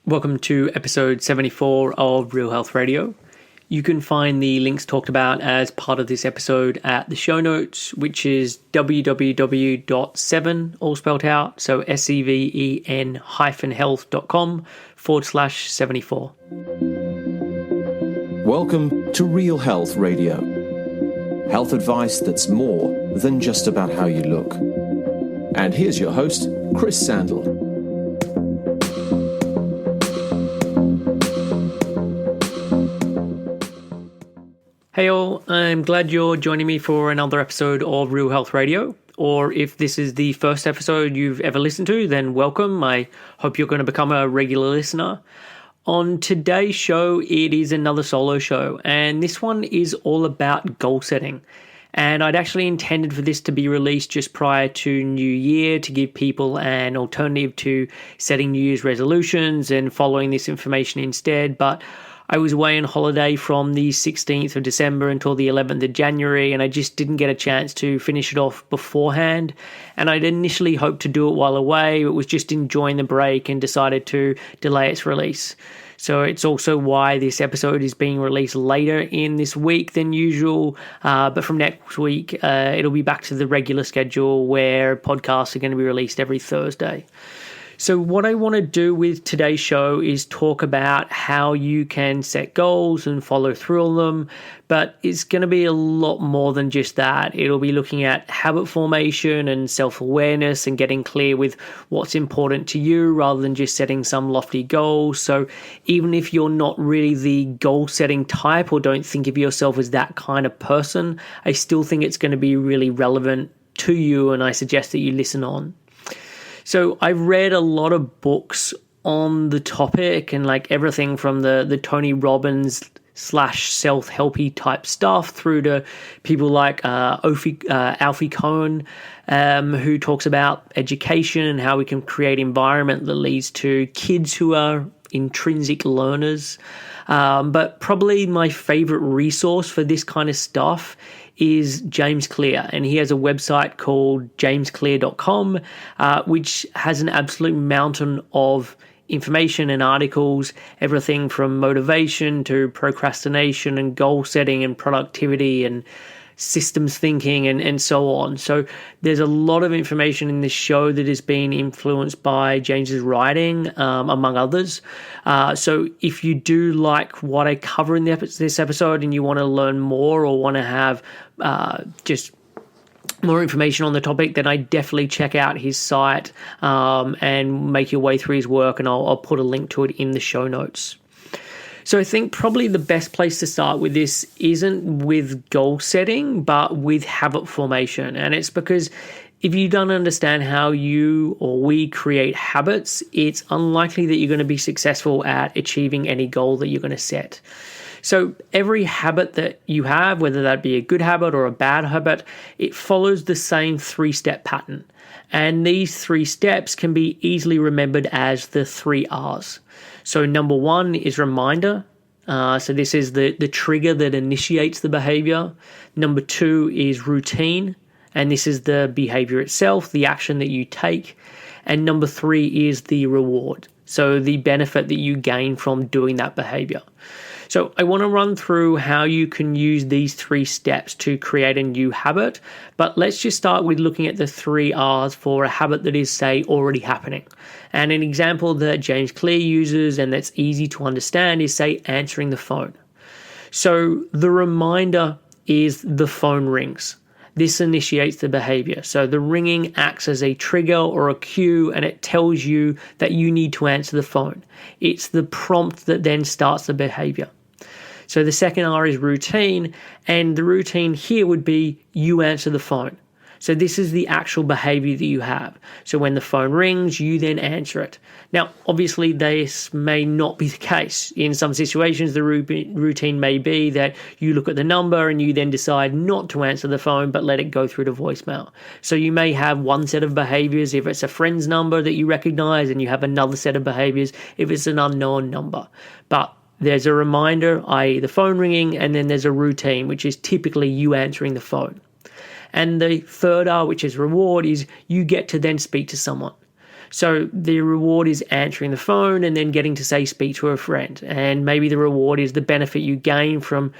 Welcome to episode 74 of Real Health Radio. You can find the links talked about as part of this episode at the show notes, which is www.7, all spelled out, so seven-health.com/74. Welcome to Real Health Radio. Health advice that's more than just about how you look. And here's your host, Chris Sandel. Hey all, I'm glad you're joining me for another episode of Real Health Radio. Or if this is the first episode you've ever listened to, then welcome. I hope you're going to become a regular listener. On today's show, it is another solo show, and this one is all about goal setting. And I'd actually intended for this to be released just prior to New Year to give people an alternative to setting New Year's resolutions and following this information instead, but I was away on holiday from the 16th of December until the 11th of January, and I just didn't get a chance to finish it off beforehand. And I'd initially hoped to do it while away, but was just enjoying the break and decided to delay its release. So it's also why this episode is being released later in this week than usual. But from next week, it'll be back to the regular schedule where podcasts are going to be released every Thursday. So what I want to do with today's show is talk about how you can set goals and follow through on them, but it's going to be a lot more than just that. It'll be looking at habit formation and self-awareness and getting clear with what's important to you rather than just setting some lofty goals. So even if you're not really the goal-setting type or don't think of yourself as that kind of person, I still think it's going to be really relevant to you, and I suggest that you listen on. So I've read a lot of books on the topic and like everything from the Tony Robbins / self-helpy type stuff through to people like Alfie Cohen, who talks about education and how we can create environment that leads to kids who are intrinsic learners. But probably my favorite resource for this kind of stuff is James Clear, and he has a website called jamesclear.com, which has an absolute mountain of information and articles, everything from motivation to procrastination and goal setting and productivity and systems thinking and so on. So there's a lot of information in this show that has been influenced by James's writing, among others. So if you do like what I cover in this episode and you want to learn more or want to have just more information on the topic, then I definitely check out his site and make your way through his work, and I'll put a link to it in the show notes. So I think probably the best place to start with this isn't with goal setting, but with habit formation. And it's because if you don't understand how you or we create habits, it's unlikely that you're going to be successful at achieving any goal that you're going to set. So every habit that you have, whether that be a good habit or a bad habit, it follows the same 3-step pattern. And these 3 steps can be easily remembered as the 3 R's. So number 1 is reminder. So this is the trigger that initiates the behavior. Number 2 is routine. And this is the behavior itself, the action that you take. And number 3 is the reward. So the benefit that you gain from doing that behavior. So I want to run through how you can use these 3 steps to create a new habit, but let's just start with looking at the 3 R's for a habit that is, say, already happening. And an example that James Clear uses and that's easy to understand is, say, answering the phone. So the reminder is the phone rings. This initiates the behavior. So the ringing acts as a trigger or a cue, and it tells you that you need to answer the phone. It's the prompt that then starts the behavior. So the second R is routine, and the routine here would be you answer the phone. So this is the actual behavior that you have. So when the phone rings, you then answer it. Now, obviously, this may not be the case. In some situations, the routine may be that you look at the number and you then decide not to answer the phone, but let it go through to voicemail. So you may have one set of behaviors if it's a friend's number that you recognize, and you have another set of behaviors if it's an unknown number. But there's a reminder, i.e. the phone ringing, and then there's a routine, which is typically you answering the phone. And the third R, which is reward, is you get to then speak to someone. So the reward is answering the phone and then getting to say speak to a friend. And maybe the reward is the benefit you gain from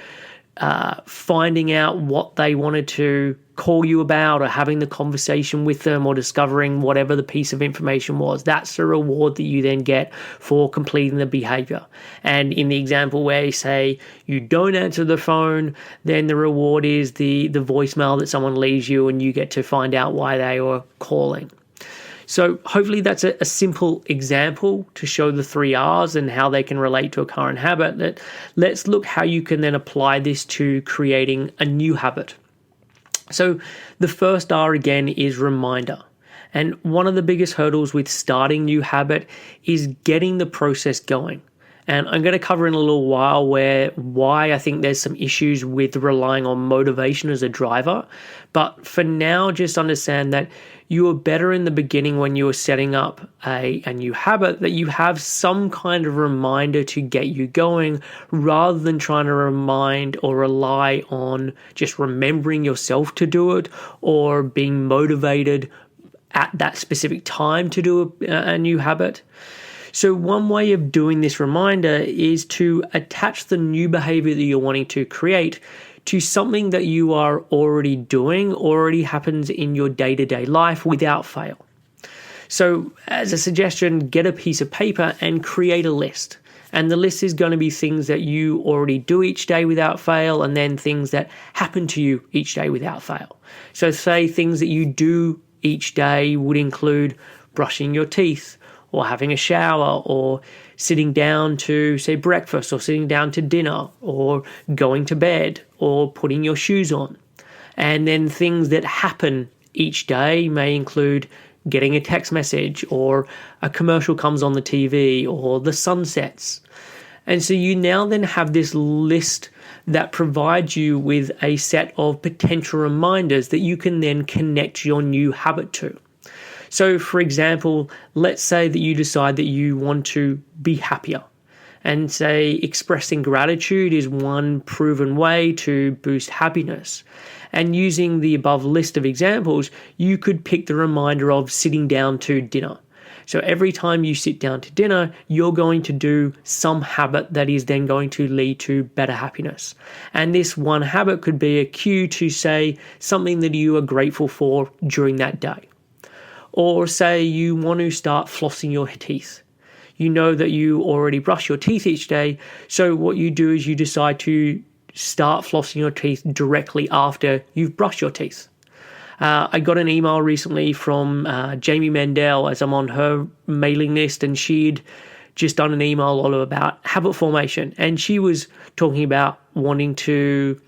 finding out what they wanted to call you about, or having the conversation with them, or discovering whatever the piece of information was. That's the reward that you then get for completing the behavior. And in the example where you say you don't answer the phone, then the reward is the voicemail that someone leaves you, and you get to find out why they were calling. So hopefully that's a simple example to show the 3 R's and how they can relate to a current habit. Let's look how you can then apply this to creating a new habit. So the first R again is reminder. And one of the biggest hurdles with starting new habit is getting the process going. And I'm going to cover in a little while why I think there's some issues with relying on motivation as a driver. But for now, just understand that you are better in the beginning when you are setting up a new habit, that you have some kind of reminder to get you going, rather than trying to remind or rely on just remembering yourself to do it, or being motivated at that specific time to do a new habit. So one way of doing this reminder is to attach the new behavior that you're wanting to create to something that you are already doing, already happens in your day-to-day life without fail. So as a suggestion, get a piece of paper and create a list. And the list is going to be things that you already do each day without fail, and then things that happen to you each day without fail. So say things that you do each day would include brushing your teeth, or having a shower, or sitting down to, say, breakfast, or sitting down to dinner, or going to bed, or putting your shoes on. And then things that happen each day may include getting a text message, or a commercial comes on the TV, or the sun sets. And so you now then have this list that provides you with a set of potential reminders that you can then connect your new habit to. So, for example, let's say that you decide that you want to be happier, and say expressing gratitude is one proven way to boost happiness. And using the above list of examples, you could pick the reminder of sitting down to dinner. So every time you sit down to dinner, you're going to do some habit that is then going to lead to better happiness. And this one habit could be a cue to say something that you are grateful for during that day. Or say you want to start flossing your teeth. You know that you already brush your teeth each day, so what you do is you decide to start flossing your teeth directly after you've brushed your teeth. I got an email recently from Jamie Mendel, as I'm on her mailing list, and she'd just done an email all about habit formation, and she was talking about wanting to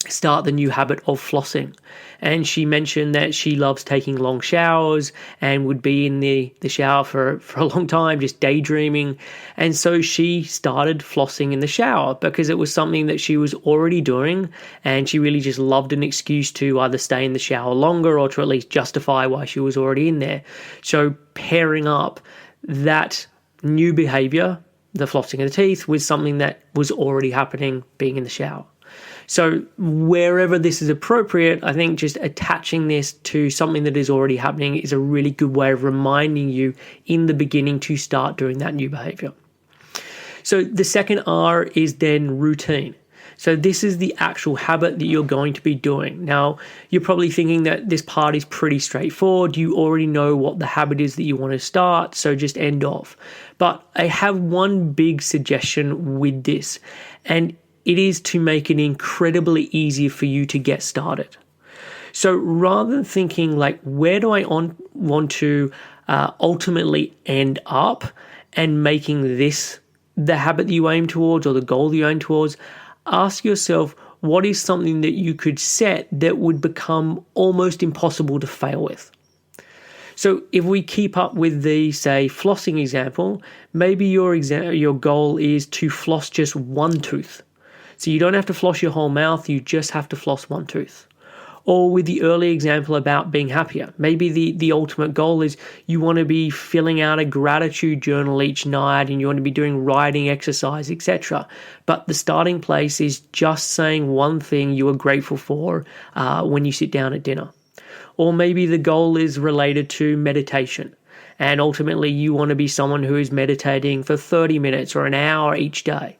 start the new habit of flossing. And she mentioned that she loves taking long showers and would be in the shower for a long time, just daydreaming. And so she started flossing in the shower because it was something that she was already doing, and she really just loved an excuse to either stay in the shower longer or to at least justify why she was already in there. So pairing up that new behavior, the flossing of the teeth, with something that was already happening, being in the shower. So wherever this is appropriate, I think just attaching this to something that is already happening is a really good way of reminding you in the beginning to start doing that new behavior. So the second R is then routine. So this is the actual habit that you're going to be doing. Now, you're probably thinking that this part is pretty straightforward. You already know what the habit is that you want to start, so just end off. But I have one big suggestion with this, and it is to make it incredibly easy for you to get started. So rather than thinking like, where do I want to ultimately end up, and making this the habit that you aim towards or the goal that you aim towards, ask yourself, what is something that you could set that would become almost impossible to fail with? So if we keep up with the, say, flossing example, maybe your goal is to floss just one tooth. So you don't have to floss your whole mouth, you just have to floss one tooth. Or with the early example about being happier, maybe the ultimate goal is you want to be filling out a gratitude journal each night, and you want to be doing writing exercise, etc. But the starting place is just saying one thing you are grateful for when you sit down at dinner. Or maybe the goal is related to meditation, And ultimately, you want to be someone who is meditating for 30 minutes or an hour each day.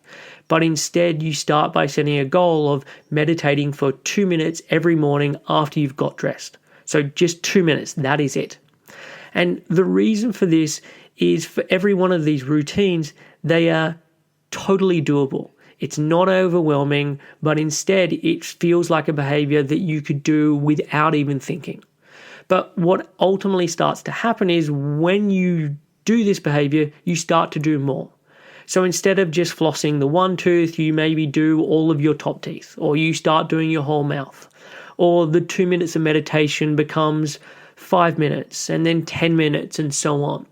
But instead, you start by setting a goal of meditating for 2 minutes every morning after you've got dressed. So just 2 minutes, that is it. And the reason for this is for every one of these routines, they are totally doable. It's not overwhelming, but instead it feels like a behavior that you could do without even thinking. But what ultimately starts to happen is when you do this behavior, you start to do more. So instead of just flossing the one tooth, you maybe do all of your top teeth, or you start doing your whole mouth, or the 2 minutes of meditation becomes 5 minutes and then 10 minutes and so on.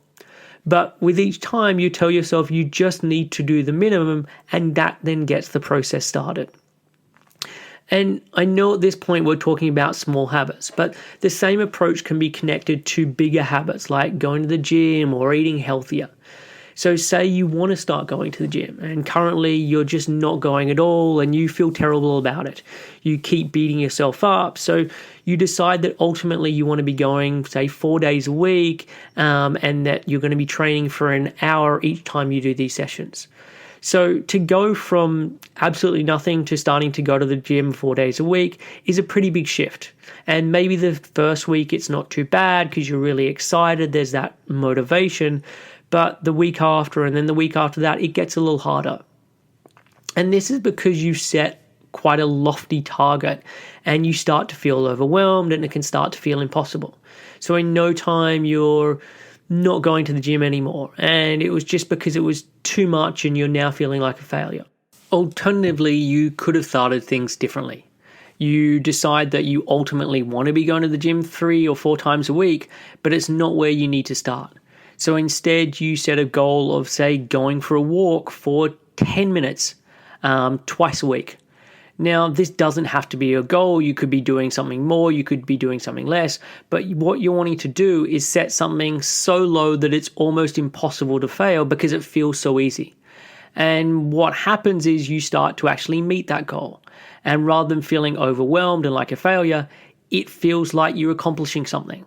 But with each time, you tell yourself you just need to do the minimum, and that then gets the process started. And I know at this point we're talking about small habits, but the same approach can be connected to bigger habits like going to the gym or eating healthier. So say you want to start going to the gym and currently you're just not going at all and you feel terrible about it. You keep beating yourself up. So you decide that ultimately you want to be going, say, 4 days a week and that you're going to be training for an hour each time you do these sessions. So to go from absolutely nothing to starting to go to the gym 4 days a week is a pretty big shift. And maybe the first week it's not too bad because you're really excited. There's that motivation. But the week after and then the week after that, it gets a little harder. And this is because you set quite a lofty target and you start to feel overwhelmed and it can start to feel impossible. So in no time, you're not going to the gym anymore. And it was just because it was too much and you're now feeling like a failure. Alternatively, you could have started things differently. You decide that you ultimately want to be going to the gym 3 or 4 times a week, but it's not where you need to start. So instead, you set a goal of, say, going for a walk for 10 minutes twice a week. Now, this doesn't have to be a goal. You could be doing something more. You could be doing something less. But what you're wanting to do is set something so low that it's almost impossible to fail because it feels so easy. And what happens is you start to actually meet that goal. And rather than feeling overwhelmed and like a failure, it feels like you're accomplishing something.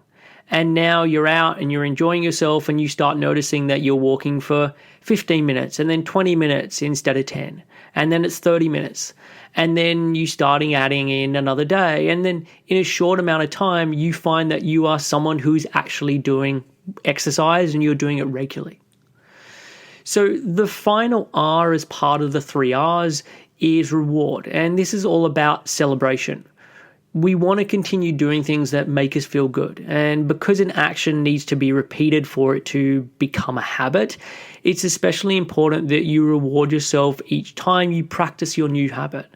And now you're out and you're enjoying yourself and you start noticing that you're walking for 15 minutes and then 20 minutes instead of 10. And then it's 30 minutes. And then you starting adding in another day. And then in a short amount of time, you find that you are someone who's actually doing exercise and you're doing it regularly. So the final R as part of the 3 R's is reward. And this is all about celebration. We want to continue doing things that make us feel good. And because an action needs to be repeated for it to become a habit, it's especially important that you reward yourself each time you practice your new habit.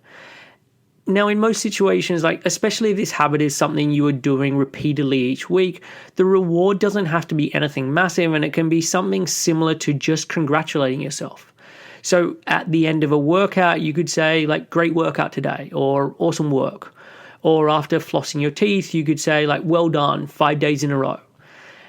Now, in most situations, like especially if this habit is something you are doing repeatedly each week, the reward doesn't have to be anything massive and it can be something similar to just congratulating yourself. So at the end of a workout, you could say like, great workout today or awesome work. Or after flossing your teeth, you could say like, well done, 5 days in a row.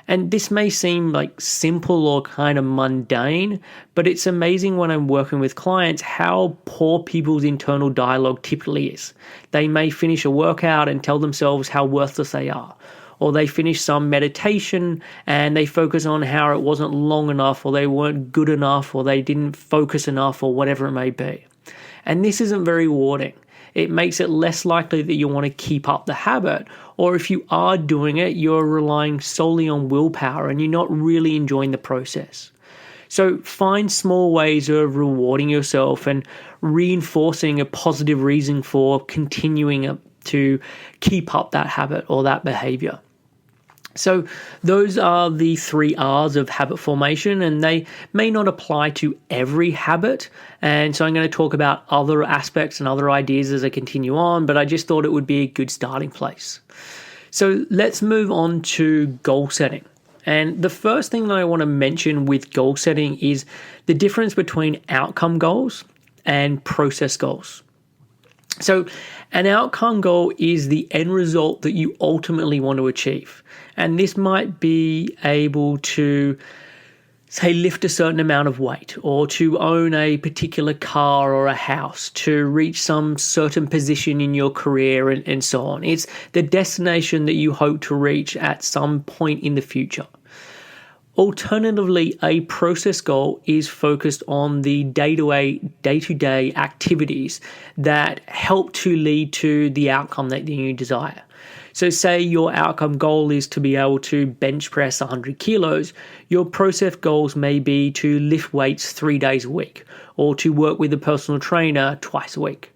And this may seem like simple or kind of mundane, but it's amazing when I'm working with clients how poor people's internal dialogue typically is. They may finish a workout and tell themselves how worthless they are. Or they finish some meditation and they focus on how it wasn't long enough or they weren't good enough or they didn't focus enough or whatever it may be. And this isn't very rewarding. It makes it less likely that you want to keep up the habit, or if you are doing it, you're relying solely on willpower and you're not really enjoying the process. So find small ways of rewarding yourself and reinforcing a positive reason for continuing to keep up that habit or that behavior. So those are the 3 R's of habit formation, and they may not apply to every habit. And so I'm going to talk about other aspects and other ideas as I continue on, but I just thought it would be a good starting place. So let's move on to goal setting. And the first thing that I want to mention with goal setting is the difference between outcome goals and process goals. So an outcome goal is the end result that you ultimately want to achieve. And this might be able to, say, lift a certain amount of weight or to own a particular car or a house, to reach some certain position in your career and so on. It's the destination that you hope to reach at some point in the future. Alternatively, a process goal is focused on the day-to-day activities that help to lead to the outcome that you desire. So say your outcome goal is to be able to bench press 100 kilos, your process goals may be to lift weights 3 days a week or to work with a personal trainer twice a week.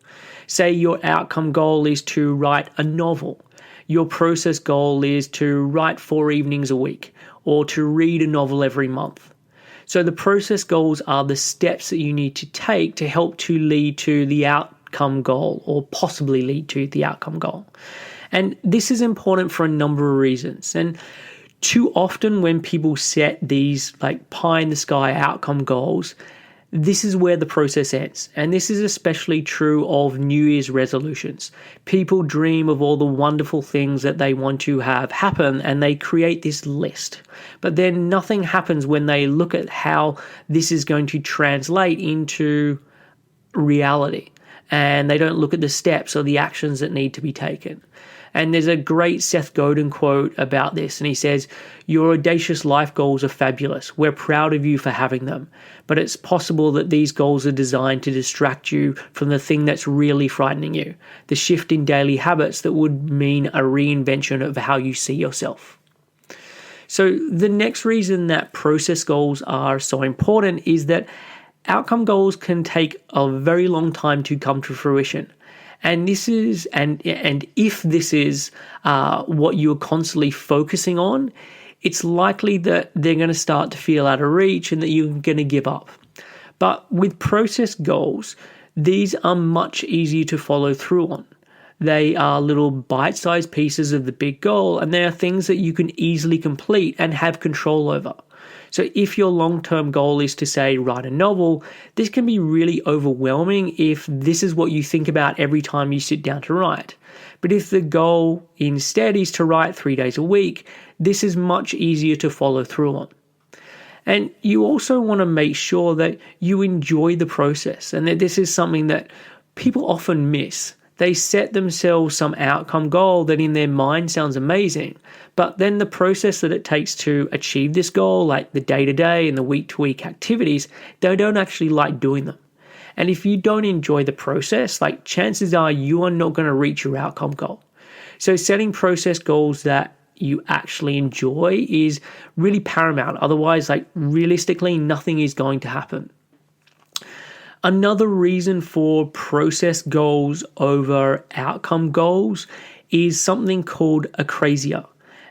Say your outcome goal is to write a novel. Your process goal is to write 4 evenings a week or to read a novel every month. So the process goals are the steps that you need to take to help to lead to the outcome goal or possibly lead to the outcome goal. And this is important for a number of reasons. And too often when people set these like pie in the sky outcome goals, this is where the process ends. And this is especially true of New Year's resolutions. People dream of all the wonderful things that they want to have happen and they create this list. But then nothing happens when they look at how this is going to translate into reality. And they don't look at the steps or the actions that need to be taken. And there's a great Seth Godin quote about this, and he says, "Your audacious life goals are fabulous. We're proud of you for having them. But it's possible that these goals are designed to distract you from the thing that's really frightening you, the shift in daily habits that would mean a reinvention of how you see yourself." So the next reason that process goals are so important is that outcome goals can take a very long time to come to fruition. And this is, and if this is what you're constantly focusing on, it's likely that they're going to start to feel out of reach and that you're going to give up. But with process goals, these are much easier to follow through on. They are little bite-sized pieces of the big goal, and they are things that you can easily complete and have control over. So if your long-term goal is to, say, write a novel, this can be really overwhelming if this is what you think about every time you sit down to write. But if the goal instead is to write 3 days a week, this is much easier to follow through on. And you also want to make sure that you enjoy the process and that this is something that people often miss. They set themselves some outcome goal that in their mind sounds amazing, but then the process that it takes to achieve this goal, like the day-to-day and the week-to-week activities, they don't actually like doing them. And if you don't enjoy the process, like chances are you are not going to reach your outcome goal. So setting process goals that you actually enjoy is really paramount. Otherwise, like realistically, nothing is going to happen. Another reason for process goals over outcome goals is something called akrasia.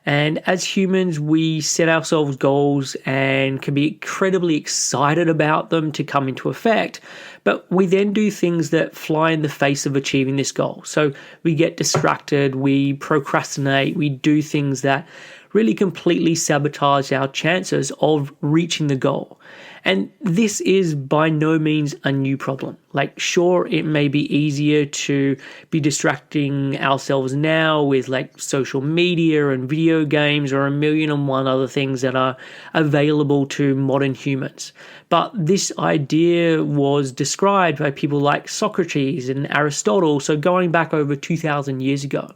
And as humans, we set ourselves goals and can be incredibly excited about them to come into effect, but we then do things that fly in the face of achieving this goal. So we get distracted, we procrastinate, we do things that really completely sabotage our chances of reaching the goal. And this is by no means a new problem. Like, sure, it may be easier to be distracting ourselves now with like social media and video games or 1,000,001 other things that are available to modern humans. But this idea was described by people like Socrates and Aristotle, so going back over 2,000 years ago.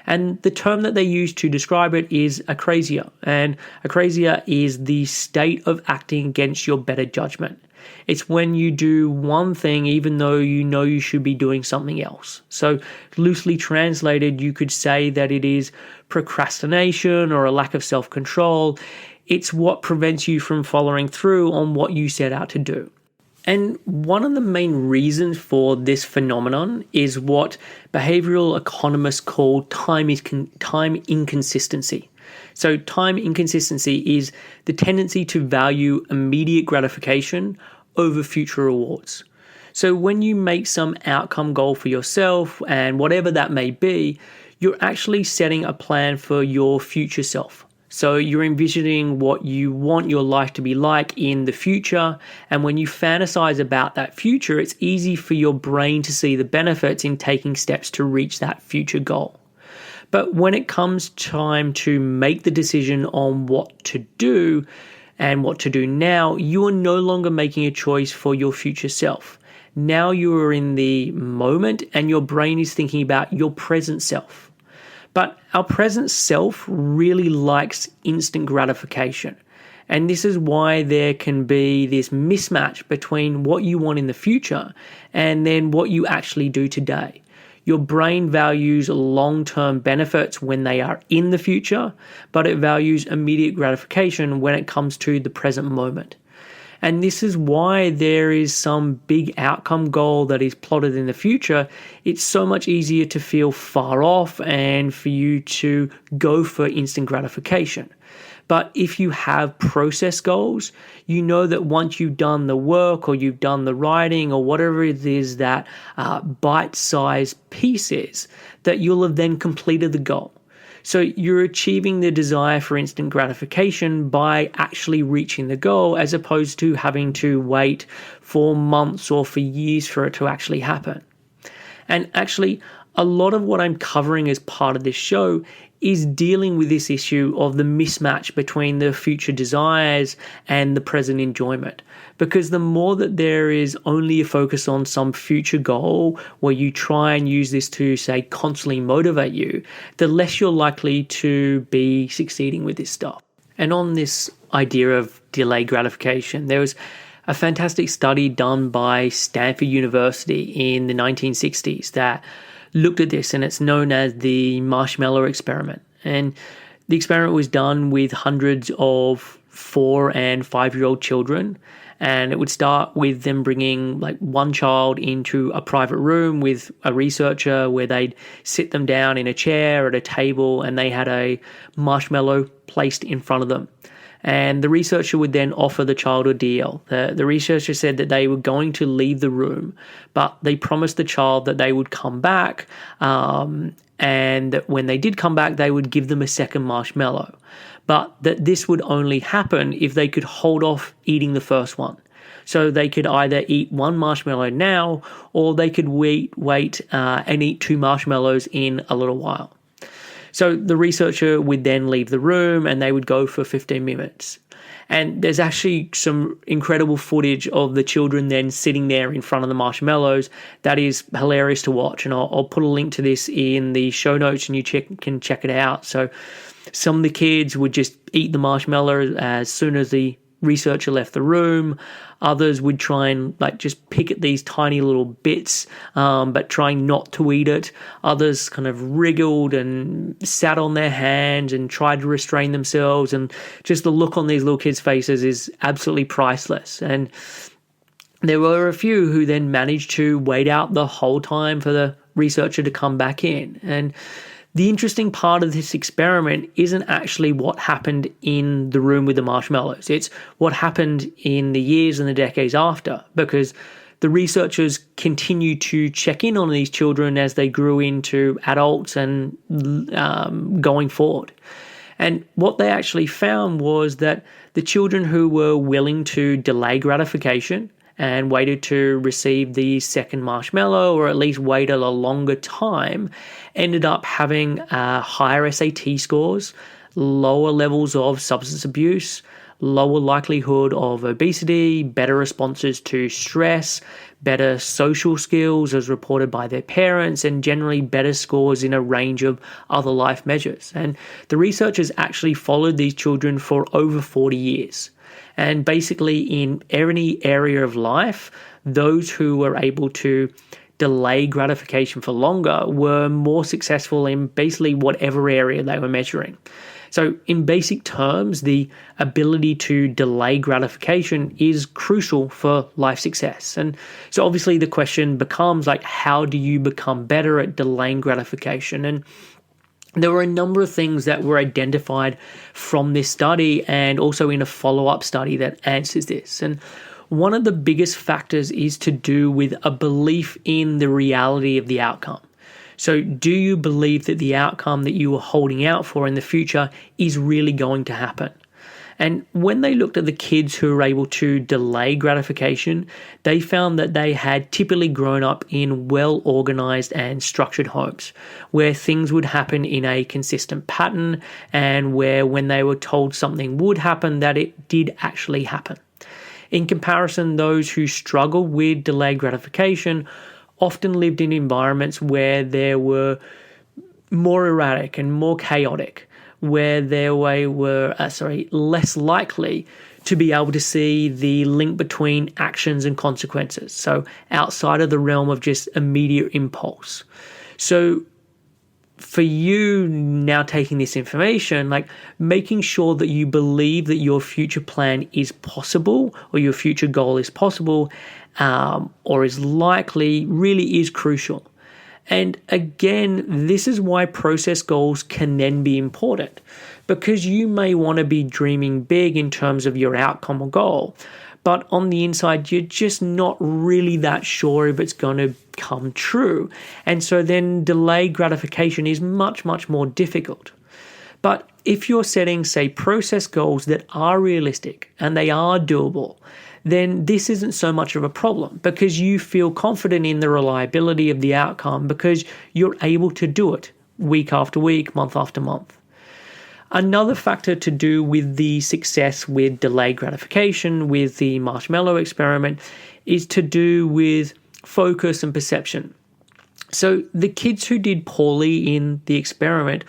And the term that they use to describe it is akrasia. And akrasia is the state of acting against your better judgment. It's when you do one thing even though you know you should be doing something else. So loosely translated, you could say that it is procrastination or a lack of self-control. It's what prevents you from following through on what you set out to do. And one of the main reasons for this phenomenon is what behavioral economists call time inconsistency. So time inconsistency is the tendency to value immediate gratification over future rewards. So when you make some outcome goal for yourself, and whatever that may be, you're actually setting a plan for your future self. So you're envisioning what you want your life to be like in the future. And when you fantasize about that future, it's easy for your brain to see the benefits in taking steps to reach that future goal. But when it comes time to make the decision on what to do and what to do now, you are no longer making a choice for your future self. Now you are in the moment and your brain is thinking about your present self. But our present self really likes instant gratification. And this is why there can be this mismatch between what you want in the future and then what you actually do today. Your brain values long-term benefits when they are in the future, but it values immediate gratification when it comes to the present moment. And this is why there is some big outcome goal that is plotted in the future. It's so much easier to feel far off and for you to go for instant gratification. But if you have process goals, you know that once you've done the work or you've done the writing or whatever it is that bite-sized piece is, that you'll have then completed the goal. So you're achieving the desire for instant gratification by actually reaching the goal, as opposed to having to wait for months or for years for it to actually happen. And actually, a lot of what I'm covering as part of this show is dealing with this issue of the mismatch between the future desires and the present enjoyment. Because the more that there is only a focus on some future goal where you try and use this to, say, constantly motivate you, the less you're likely to be succeeding with this stuff. And on this idea of delayed gratification, there was a fantastic study done by Stanford University in the 1960s that looked at this, and it's known as the Marshmallow Experiment. And the experiment was done with hundreds of 4- and 5-year-old children, and it would start with them bringing like one child into a private room with a researcher where they'd sit them down in a chair at a table, and they had a marshmallow placed in front of them. And the researcher would then offer the child a deal. The researcher said that they were going to leave the room, but they promised the child that they would come back, and that when they did come back, they would give them a second marshmallow. But that this would only happen if they could hold off eating the first one. So they could either eat one marshmallow now, or they could wait and eat 2 marshmallows in a little while. So the researcher would then leave the room and they would go for 15 minutes. And there's actually some incredible footage of the children then sitting there in front of the marshmallows that is hilarious to watch. And I'll put a link to this in the show notes and you can check it out. So some of the kids would just eat the marshmallow as soon as the researcher left the room. Others would try and just pick at these tiny little bits, but trying not to eat it. Others kind of wriggled and sat on their hands and tried to restrain themselves. And just the look on these little kids' faces is absolutely priceless. And there were a few who then managed to wait out the whole time for the researcher to come back in. And the interesting part of this experiment isn't actually what happened in the room with the marshmallows. It's what happened in the years and the decades after, because the researchers continued to check in on these children as they grew into adults and going forward. And what they actually found was that the children who were willing to delay gratification and waited to receive the second marshmallow, or at least waited a longer time, ended up having higher SAT scores, lower levels of substance abuse, lower likelihood of obesity, better responses to stress, better social skills as reported by their parents, and generally better scores in a range of other life measures. And the researchers actually followed these children for over 40 years. And basically in any area of life, those who were able to delay gratification for longer were more successful in basically whatever area they were measuring. So in basic terms, the ability to delay gratification is crucial for life success. And so obviously the question becomes how do you become better at delaying gratification? And there were a number of things that were identified from this study and also in a follow-up study that answers this. And one of the biggest factors is to do with a belief in the reality of the outcome. So do you believe that the outcome that you are holding out for in the future is really going to happen? And when they looked at the kids who were able to delay gratification, they found that they had typically grown up in well-organized and structured homes where things would happen in a consistent pattern and where when they were told something would happen, that it did actually happen. In comparison, those who struggled with delayed gratification often lived in environments where there were more erratic and more chaotic, where they were less likely to be able to see the link between actions and consequences. So outside of the realm of just immediate impulse. So for you now taking this information, like making sure that you believe that your future plan is possible or your future goal is possible or is likely really is crucial. And again, this is why process goals can then be important, because you may want to be dreaming big in terms of your outcome or goal, but on the inside, you're just not really that sure if it's going to come true. And so then delayed gratification is much, much more difficult. But if you're setting, say, process goals that are realistic and they are doable, then this isn't so much of a problem because you feel confident in the reliability of the outcome because you're able to do it week after week, month after month. Another factor to do with the success with delayed gratification, with the Marshmallow Experiment, is to do with focus and perception. So the kids who did poorly in the experiment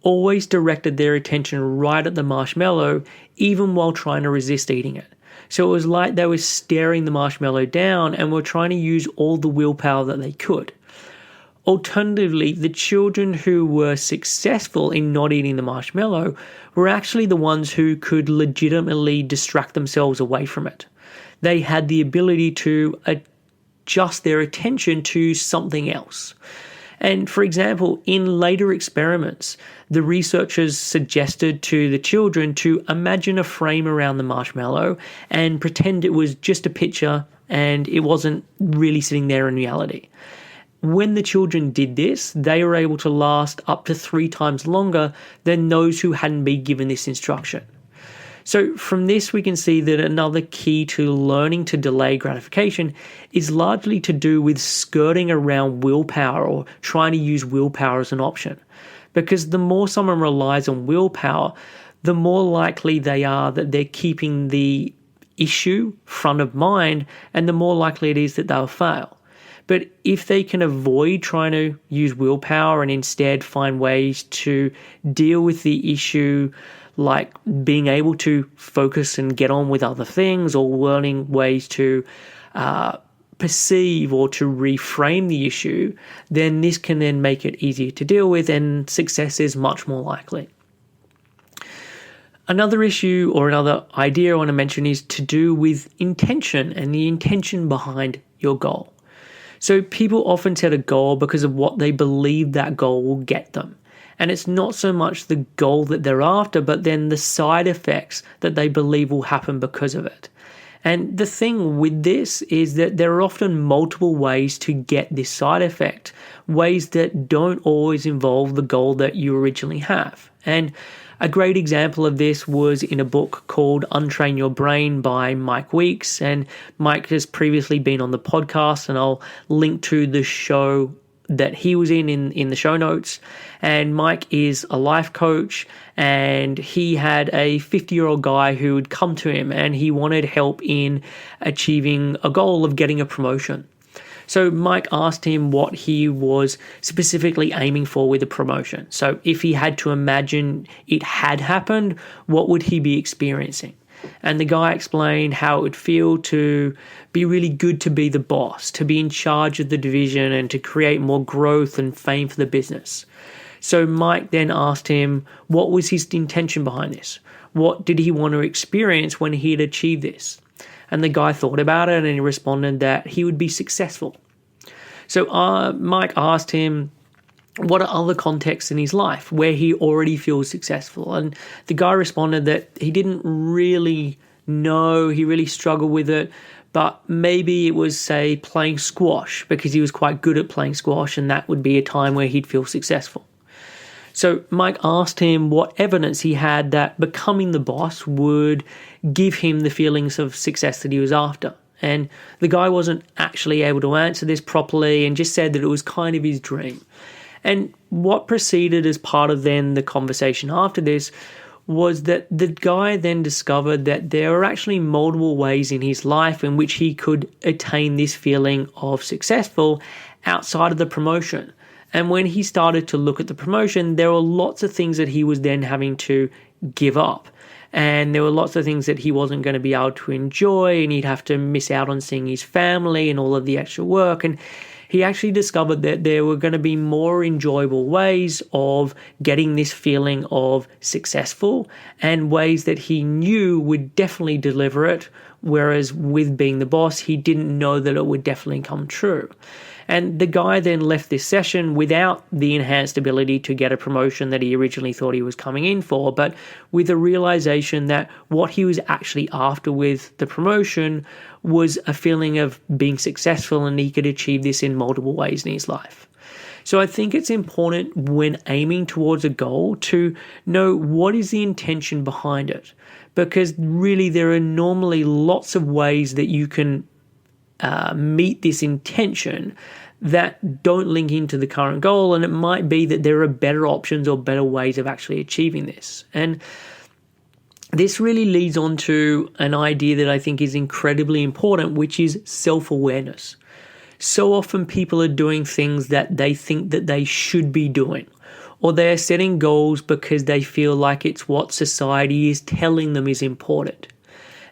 always directed their attention right at the marshmallow, even while trying to resist eating it. So it was like they were staring the marshmallow down and were trying to use all the willpower that they could. Alternatively, the children who were successful in not eating the marshmallow were actually the ones who could legitimately distract themselves away from it. They had the ability to adjust their attention to something else. And for example, in later experiments, the researchers suggested to the children to imagine a frame around the marshmallow and pretend it was just a picture and it wasn't really sitting there in reality. When the children did this, they were able to last up to 3 times longer than those who hadn't been given this instruction. So from this, we can see that another key to learning to delay gratification is largely to do with skirting around willpower or trying to use willpower as an option. Because the more someone relies on willpower, the more likely they are that they're keeping the issue front of mind and the more likely it is that they'll fail. But if they can avoid trying to use willpower and instead find ways to deal with the issue, like being able to focus and get on with other things or learning ways to perceive or to reframe the issue, then this can then make it easier to deal with and success is much more likely. Another issue or another idea I want to mention is to do with intention and the intention behind your goal. So people often set a goal because of what they believe that goal will get them. And it's not so much the goal that they're after, but then the side effects that they believe will happen because of it. And the thing with this is that there are often multiple ways to get this side effect, ways that don't always involve the goal that you originally have. And a great example of this was in a book called Untrain Your Brain by Mike Weeks. And Mike has previously been on the podcast, and I'll link to the show that he was in the show notes. And Mike is a life coach, and he had a 50-year-old guy who would come to him and he wanted help in achieving a goal of getting a promotion. So Mike asked him what he was specifically aiming for with the promotion. So if he had to imagine it had happened, what would he be experiencing? And the guy explained how it would feel to be really good to be the boss, to be in charge of the division and to create more growth and fame for the business. So Mike then asked him, what was his intention behind this? What did he want to experience when he had achieved this? And the guy thought about it and he responded that he would be successful. So Mike asked him, what are other contexts in his life where he already feels successful? And the guy responded that he didn't really know, he really struggled with it, but maybe it was, say, playing squash because he was quite good at playing squash and that would be a time where he'd feel successful. So Mike asked him what evidence he had that becoming the boss would give him the feelings of success that he was after. And the guy wasn't actually able to answer this properly and just said that it was kind of his dream. And what proceeded as part of then the conversation after this was that the guy then discovered that there are actually multiple ways in his life in which he could attain this feeling of successful outside of the promotion. And when he started to look at the promotion, there were lots of things that he was then having to give up. And there were lots of things that he wasn't going to be able to enjoy, and he'd have to miss out on seeing his family and all of the extra work. And he actually discovered that there were going to be more enjoyable ways of getting this feeling of successful, and ways that he knew would definitely deliver it, whereas with being the boss, he didn't know that it would definitely come true. And the guy then left this session without the enhanced ability to get a promotion that he originally thought he was coming in for, but with a realization that what he was actually after with the promotion was a feeling of being successful, and he could achieve this in multiple ways in his life. So I think it's important when aiming towards a goal to know what is the intention behind it, because really there are normally lots of ways that you can meet this intention that don't link into the current goal, and it might be that there are better options or better ways of actually achieving this. And this really leads on to an idea that I think is incredibly important, which is self-awareness. So often people are doing things that they think that they should be doing, or they're setting goals because they feel like it's what society is telling them is important.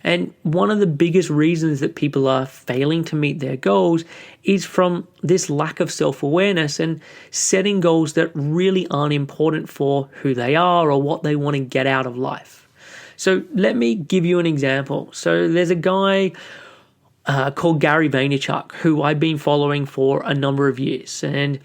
And one of the biggest reasons that people are failing to meet their goals is from this lack of self-awareness and setting goals that really aren't important for who they are or what they want to get out of life. So let me give you an example. So there's a guy called Gary Vaynerchuk, who I've been following for a number of years. And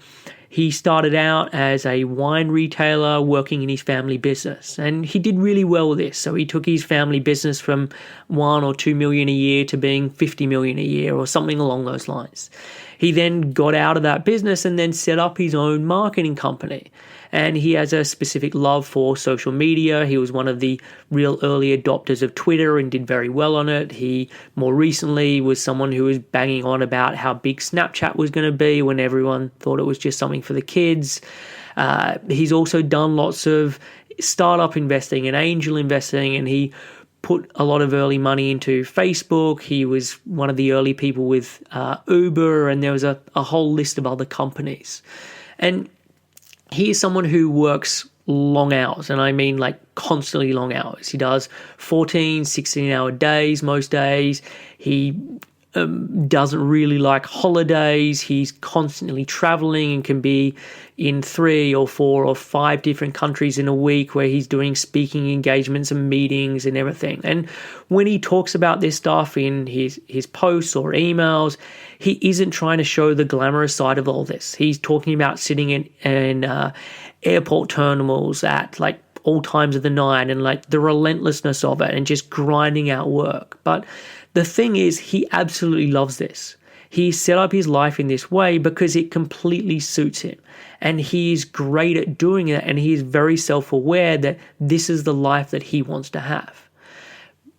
he started out as a wine retailer working in his family business, and he did really well with this. So he took his family business from 1 or 2 million a year to being 50 million a year or something along those lines. He then got out of that business and then set up his own marketing company. And he has a specific love for social media. He was one of the real early adopters of Twitter and did very well on it. He more recently was someone who was banging on about how big Snapchat was going to be when everyone thought it was just something for the kids. He's also done lots of startup investing and angel investing, and he put a lot of early money into Facebook. He was one of the early people with Uber, and there was a whole list of other companies. And he is someone who works long hours, and I mean like constantly long hours. He does 14, 16-hour days most days. He doesn't really like holidays. He's constantly traveling and can be in 3 or 4 or 5 different countries in a week, where he's doing speaking engagements and meetings and everything. And when he talks about this stuff in his posts or emails, he isn't trying to show the glamorous side of all this. He's talking about sitting in airport terminals at like all times of the night and like the relentlessness of it and just grinding out work. But the thing is, he absolutely loves this. He set up his life in this way because it completely suits him. And he is great at doing it, and he is very self-aware that this is the life that he wants to have.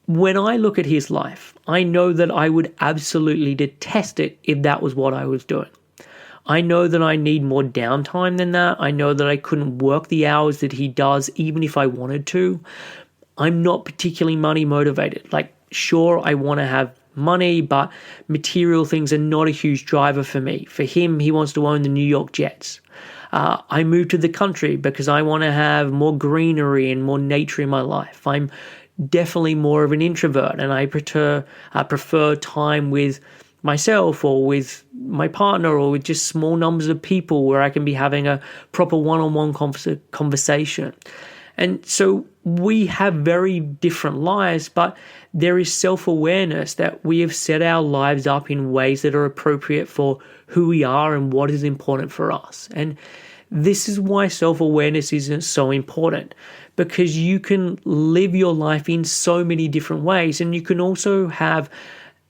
When I look at his life, I know that I would absolutely detest it if that was what I was doing. I know that I need more downtime than that. I know that I couldn't work the hours that he does, even if I wanted to. I'm not particularly money motivated. Like, sure, I want to have money, but material things are not a huge driver for me. For him, he wants to own the New York Jets. I moved to the country because I want to have more greenery and more nature in my life. I'm definitely more of an introvert, and I prefer time with myself or with my partner or with just small numbers of people where I can be having a proper one-on-one conversation. And so we have very different lives, but there is self-awareness that we have set our lives up in ways that are appropriate for who we are and what is important for us. And this is why self-awareness isn't so important, because you can live your life in so many different ways, and you can also have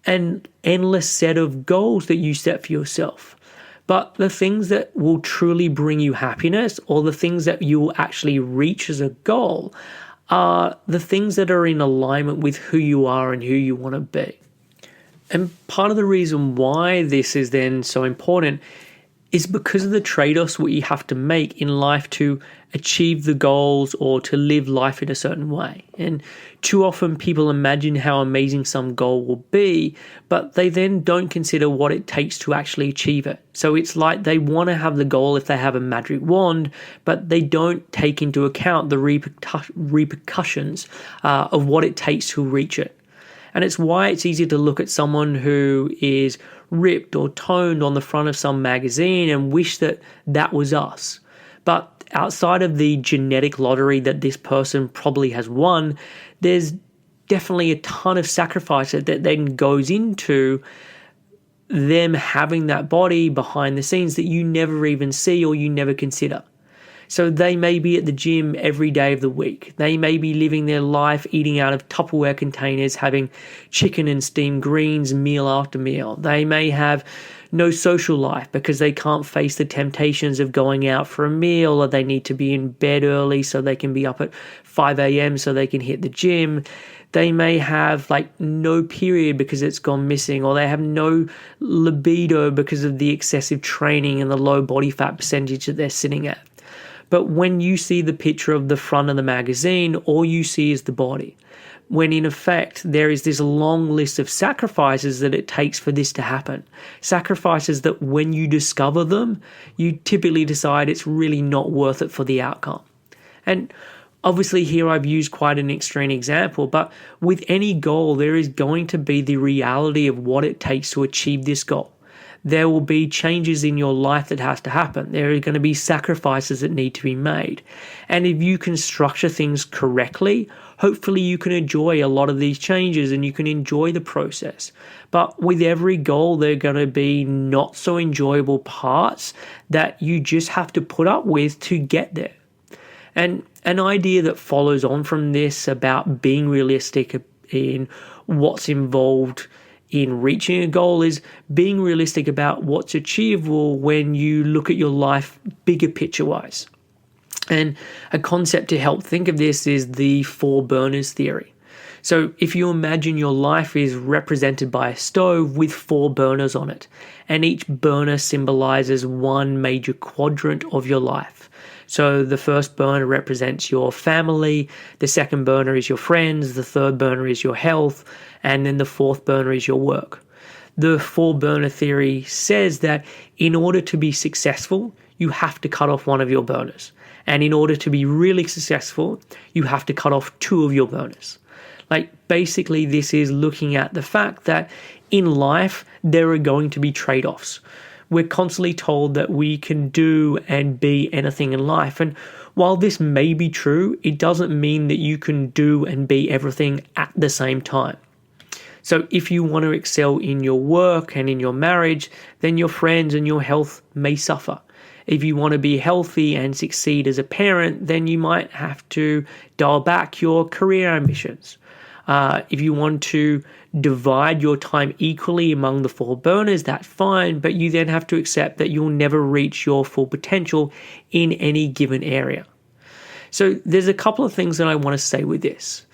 an endless set of goals that you set for yourself. But the things that will truly bring you happiness, or the things that you will actually reach as a goal, are the things that are in alignment with who you are and who you want to be. And part of the reason why this is then so important is because of the trade-offs we have to make in life to achieve the goals or to live life in a certain way. And too often people imagine how amazing some goal will be, but they then don't consider what it takes to actually achieve it. So it's like they want to have the goal if they have a magic wand, but they don't take into account the repercussions of what it takes to reach it. And it's why it's easy to look at someone who is ripped or toned on the front of some magazine and wish that that was us. But outside of the genetic lottery that this person probably has won, there's definitely a ton of sacrifice that then goes into them having that body behind the scenes that you never even see or you never consider. So they may be at the gym every day of the week. They may be living their life eating out of Tupperware containers, having chicken and steamed greens meal after meal. They may have no social life because they can't face the temptations of going out for a meal, or they need to be in bed early so they can be up at 5 a.m. so they can hit the gym. They may have no period because it's gone missing, or they have no libido because of the excessive training and the low body fat percentage that they're sitting at. But when you see the picture of the front of the magazine, all you see is the body. When in effect, there is this long list of sacrifices that it takes for this to happen. Sacrifices that when you discover them, you typically decide it's really not worth it for the outcome. And obviously here I've used quite an extreme example, but with any goal, there is going to be the reality of what it takes to achieve this goal. There will be changes in your life that has to happen. There are going to be sacrifices that need to be made. And if you can structure things correctly, hopefully you can enjoy a lot of these changes and you can enjoy the process. But with every goal, there are going to be not so enjoyable parts that you just have to put up with to get there. And an idea that follows on from this about being realistic in what's involved in reaching a goal is being realistic about what's achievable when you look at your life bigger picture-wise. And a concept to help think of this is the 4 burners theory. So if you imagine your life is represented by a stove with 4 burners on it, and each burner symbolizes one major quadrant of your life. So the first burner represents your family, the second burner is your friends, the third burner is your health, and then the fourth burner is your work. The 4 burner theory says that in order to be successful, you have to cut off one of your burners. And in order to be really successful, you have to cut off 2 of your burners. Basically, this is looking at the fact that in life, there are going to be trade-offs. We're constantly told that we can do and be anything in life. And while this may be true, it doesn't mean that you can do and be everything at the same time. So if you want to excel in your work and in your marriage, then your friends and your health may suffer. If you want to be healthy and succeed as a parent, then you might have to dial back your career ambitions. If you want to divide your time equally among the 4 burners, that's fine, but you then have to accept that you'll never reach your full potential in any given area. So there's a couple of things that I want to say with this.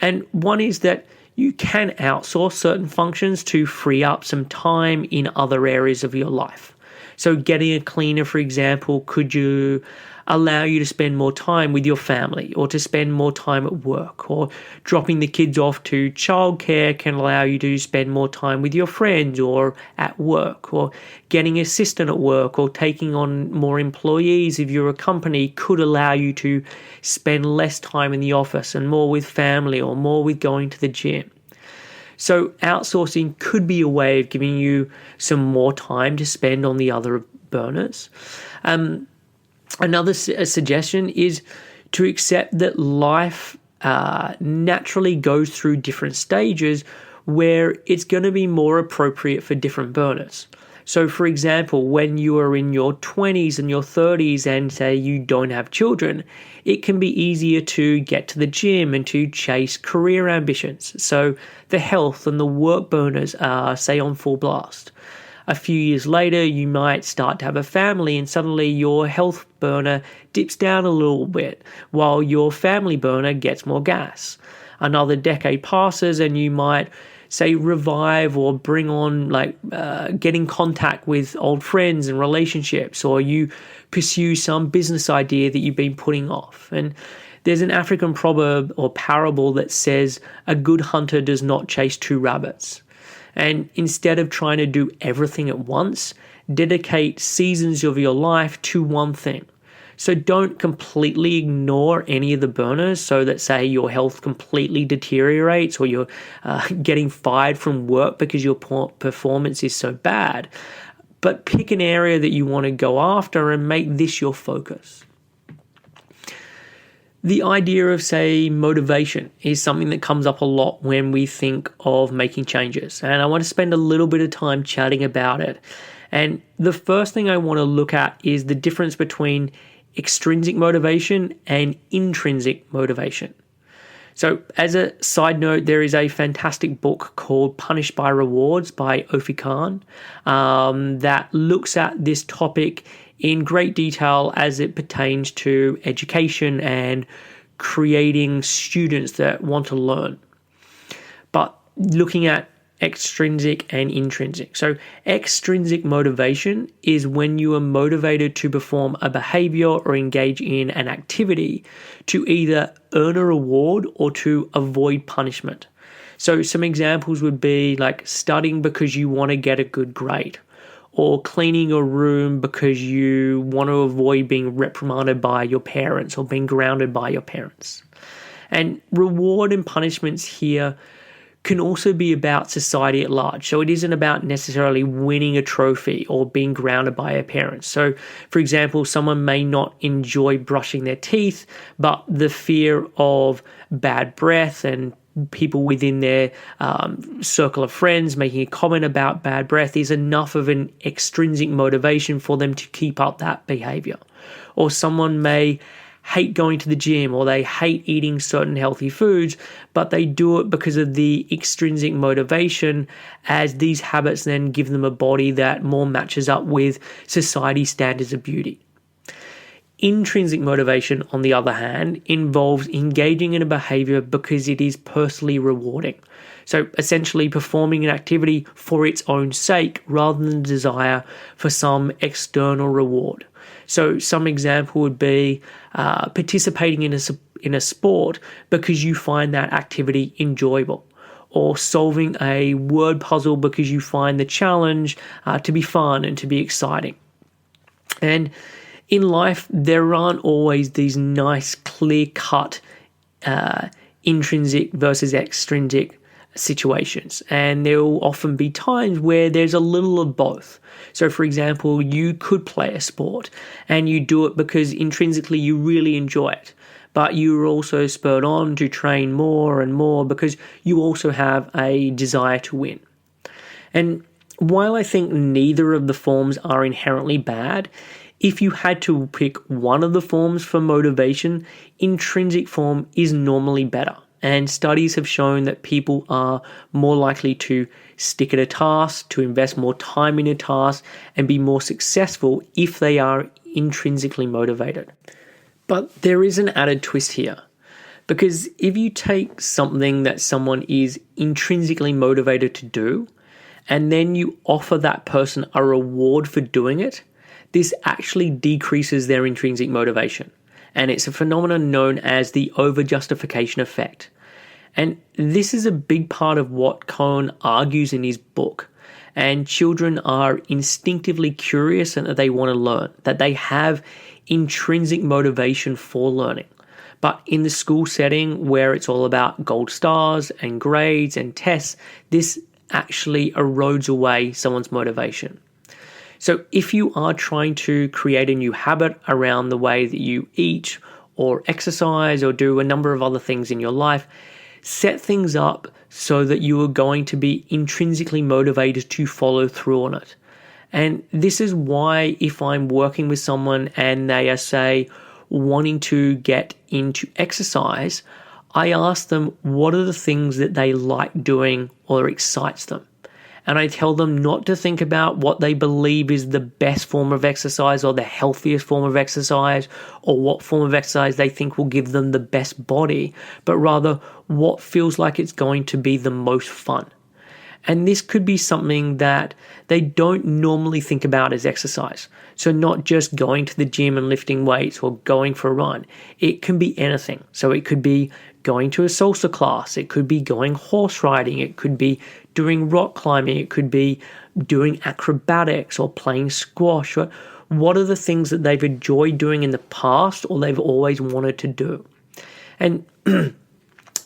And one is that you can outsource certain functions to free up some time in other areas of your life. So getting a cleaner, for example, could you allow you to spend more time with your family or to spend more time at work, or dropping the kids off to childcare can allow you to spend more time with your friends or at work, or getting an assistant at work or taking on more employees if you're a company could allow you to spend less time in the office and more with family or more with going to the gym. So outsourcing could be a way of giving you some more time to spend on the other burners. Another suggestion is to accept that life naturally goes through different stages where it's going to be more appropriate for different burners. So, for example, when you are in your 20s and your 30s and say you don't have children, it can be easier to get to the gym and to chase career ambitions. So the health and the work burners are, say, on full blast. A few years later, you might start to have a family and suddenly your health burner dips down a little bit while your family burner gets more gas. Another decade passes and you might say, revive or bring on, get in contact with old friends and relationships, or you pursue some business idea that you've been putting off. And there's an African proverb or parable that says, a good hunter does not chase two rabbits. And instead of trying to do everything at once, dedicate seasons of your life to one thing. So don't completely ignore any of the burners so that, say, your health completely deteriorates or you're getting fired from work because your performance is so bad. But pick an area that you want to go after and make this your focus. The idea of, say, motivation is something that comes up a lot when we think of making changes. And I want to spend a little bit of time chatting about it. And the first thing I want to look at is the difference between extrinsic motivation and intrinsic motivation. So as a side note, there is a fantastic book called Punished by Rewards by Ofi Khan that looks at this topic in great detail as it pertains to education and creating students that want to learn. But looking at extrinsic and intrinsic. So extrinsic motivation is when you are motivated to perform a behavior or engage in an activity to either earn a reward or to avoid punishment. So some examples would be like studying because you want to get a good grade, or cleaning your room because you want to avoid being reprimanded by your parents or being grounded by your parents. And reward and punishments here can also be about society at large. So it isn't about necessarily winning a trophy or being grounded by a parent. So, for example, someone may not enjoy brushing their teeth, but the fear of bad breath and people within their circle of friends making a comment about bad breath is enough of an extrinsic motivation for them to keep up that behavior. Or someone may hate going to the gym, or they hate eating certain healthy foods, but they do it because of the extrinsic motivation, as these habits then give them a body that more matches up with society's standards of beauty. Intrinsic motivation, on the other hand, involves engaging in a behavior because it is personally rewarding. So essentially performing an activity for its own sake rather than desire for some external reward. So some example would be participating in a sport because you find that activity enjoyable, or solving a word puzzle because you find the challenge to be fun and to be exciting. And in life, there aren't always these nice, clear-cut intrinsic versus extrinsic situations, and there will often be times where there's a little of both. So for example, you could play a sport and you do it because intrinsically you really enjoy it, but you're also spurred on to train more and more because you also have a desire to win. And while I think neither of the forms are inherently bad, if you had to pick one of the forms for motivation, intrinsic form is normally better. And studies have shown that people are more likely to stick at a task, to invest more time in a task, and be more successful if they are intrinsically motivated. But there is an added twist here, because if you take something that someone is intrinsically motivated to do, and then you offer that person a reward for doing it, this actually decreases their intrinsic motivation. And it's a phenomenon known as the over-justification effect. And this is a big part of what Cohen argues in his book. And children are instinctively curious and that they want to learn, that they have intrinsic motivation for learning. But in the school setting where it's all about gold stars and grades and tests, this actually erodes away someone's motivation. So if you are trying to create a new habit around the way that you eat or exercise or do a number of other things in your life, set things up so that you are going to be intrinsically motivated to follow through on it. And this is why if I'm working with someone and they are, say, wanting to get into exercise, I ask them what are the things that they like doing or excites them. And I tell them not to think about what they believe is the best form of exercise or the healthiest form of exercise or what form of exercise they think will give them the best body, but rather what feels like it's going to be the most fun. And this could be something that they don't normally think about as exercise. So not just going to the gym and lifting weights or going for a run. It can be anything. So it could be going to a salsa class. It could be going horse riding. It could be doing rock climbing. It could be doing acrobatics or playing squash. What are the things that they've enjoyed doing in the past or they've always wanted to do? And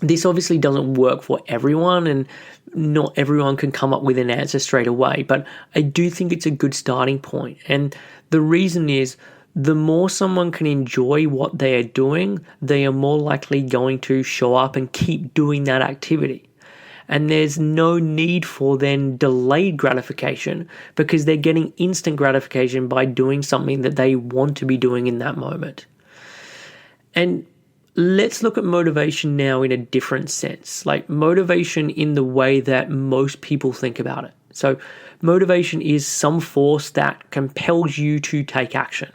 this obviously doesn't work for everyone, and not everyone can come up with an answer straight away, but I do think it's a good starting point. And the reason is, the more someone can enjoy what they are doing, they are more likely going to show up and keep doing that activity. And there's no need for then delayed gratification because they're getting instant gratification by doing something that they want to be doing in that moment. And let's look at motivation now in a different sense, like motivation in the way that most people think about it. So motivation is some force that compels you to take action.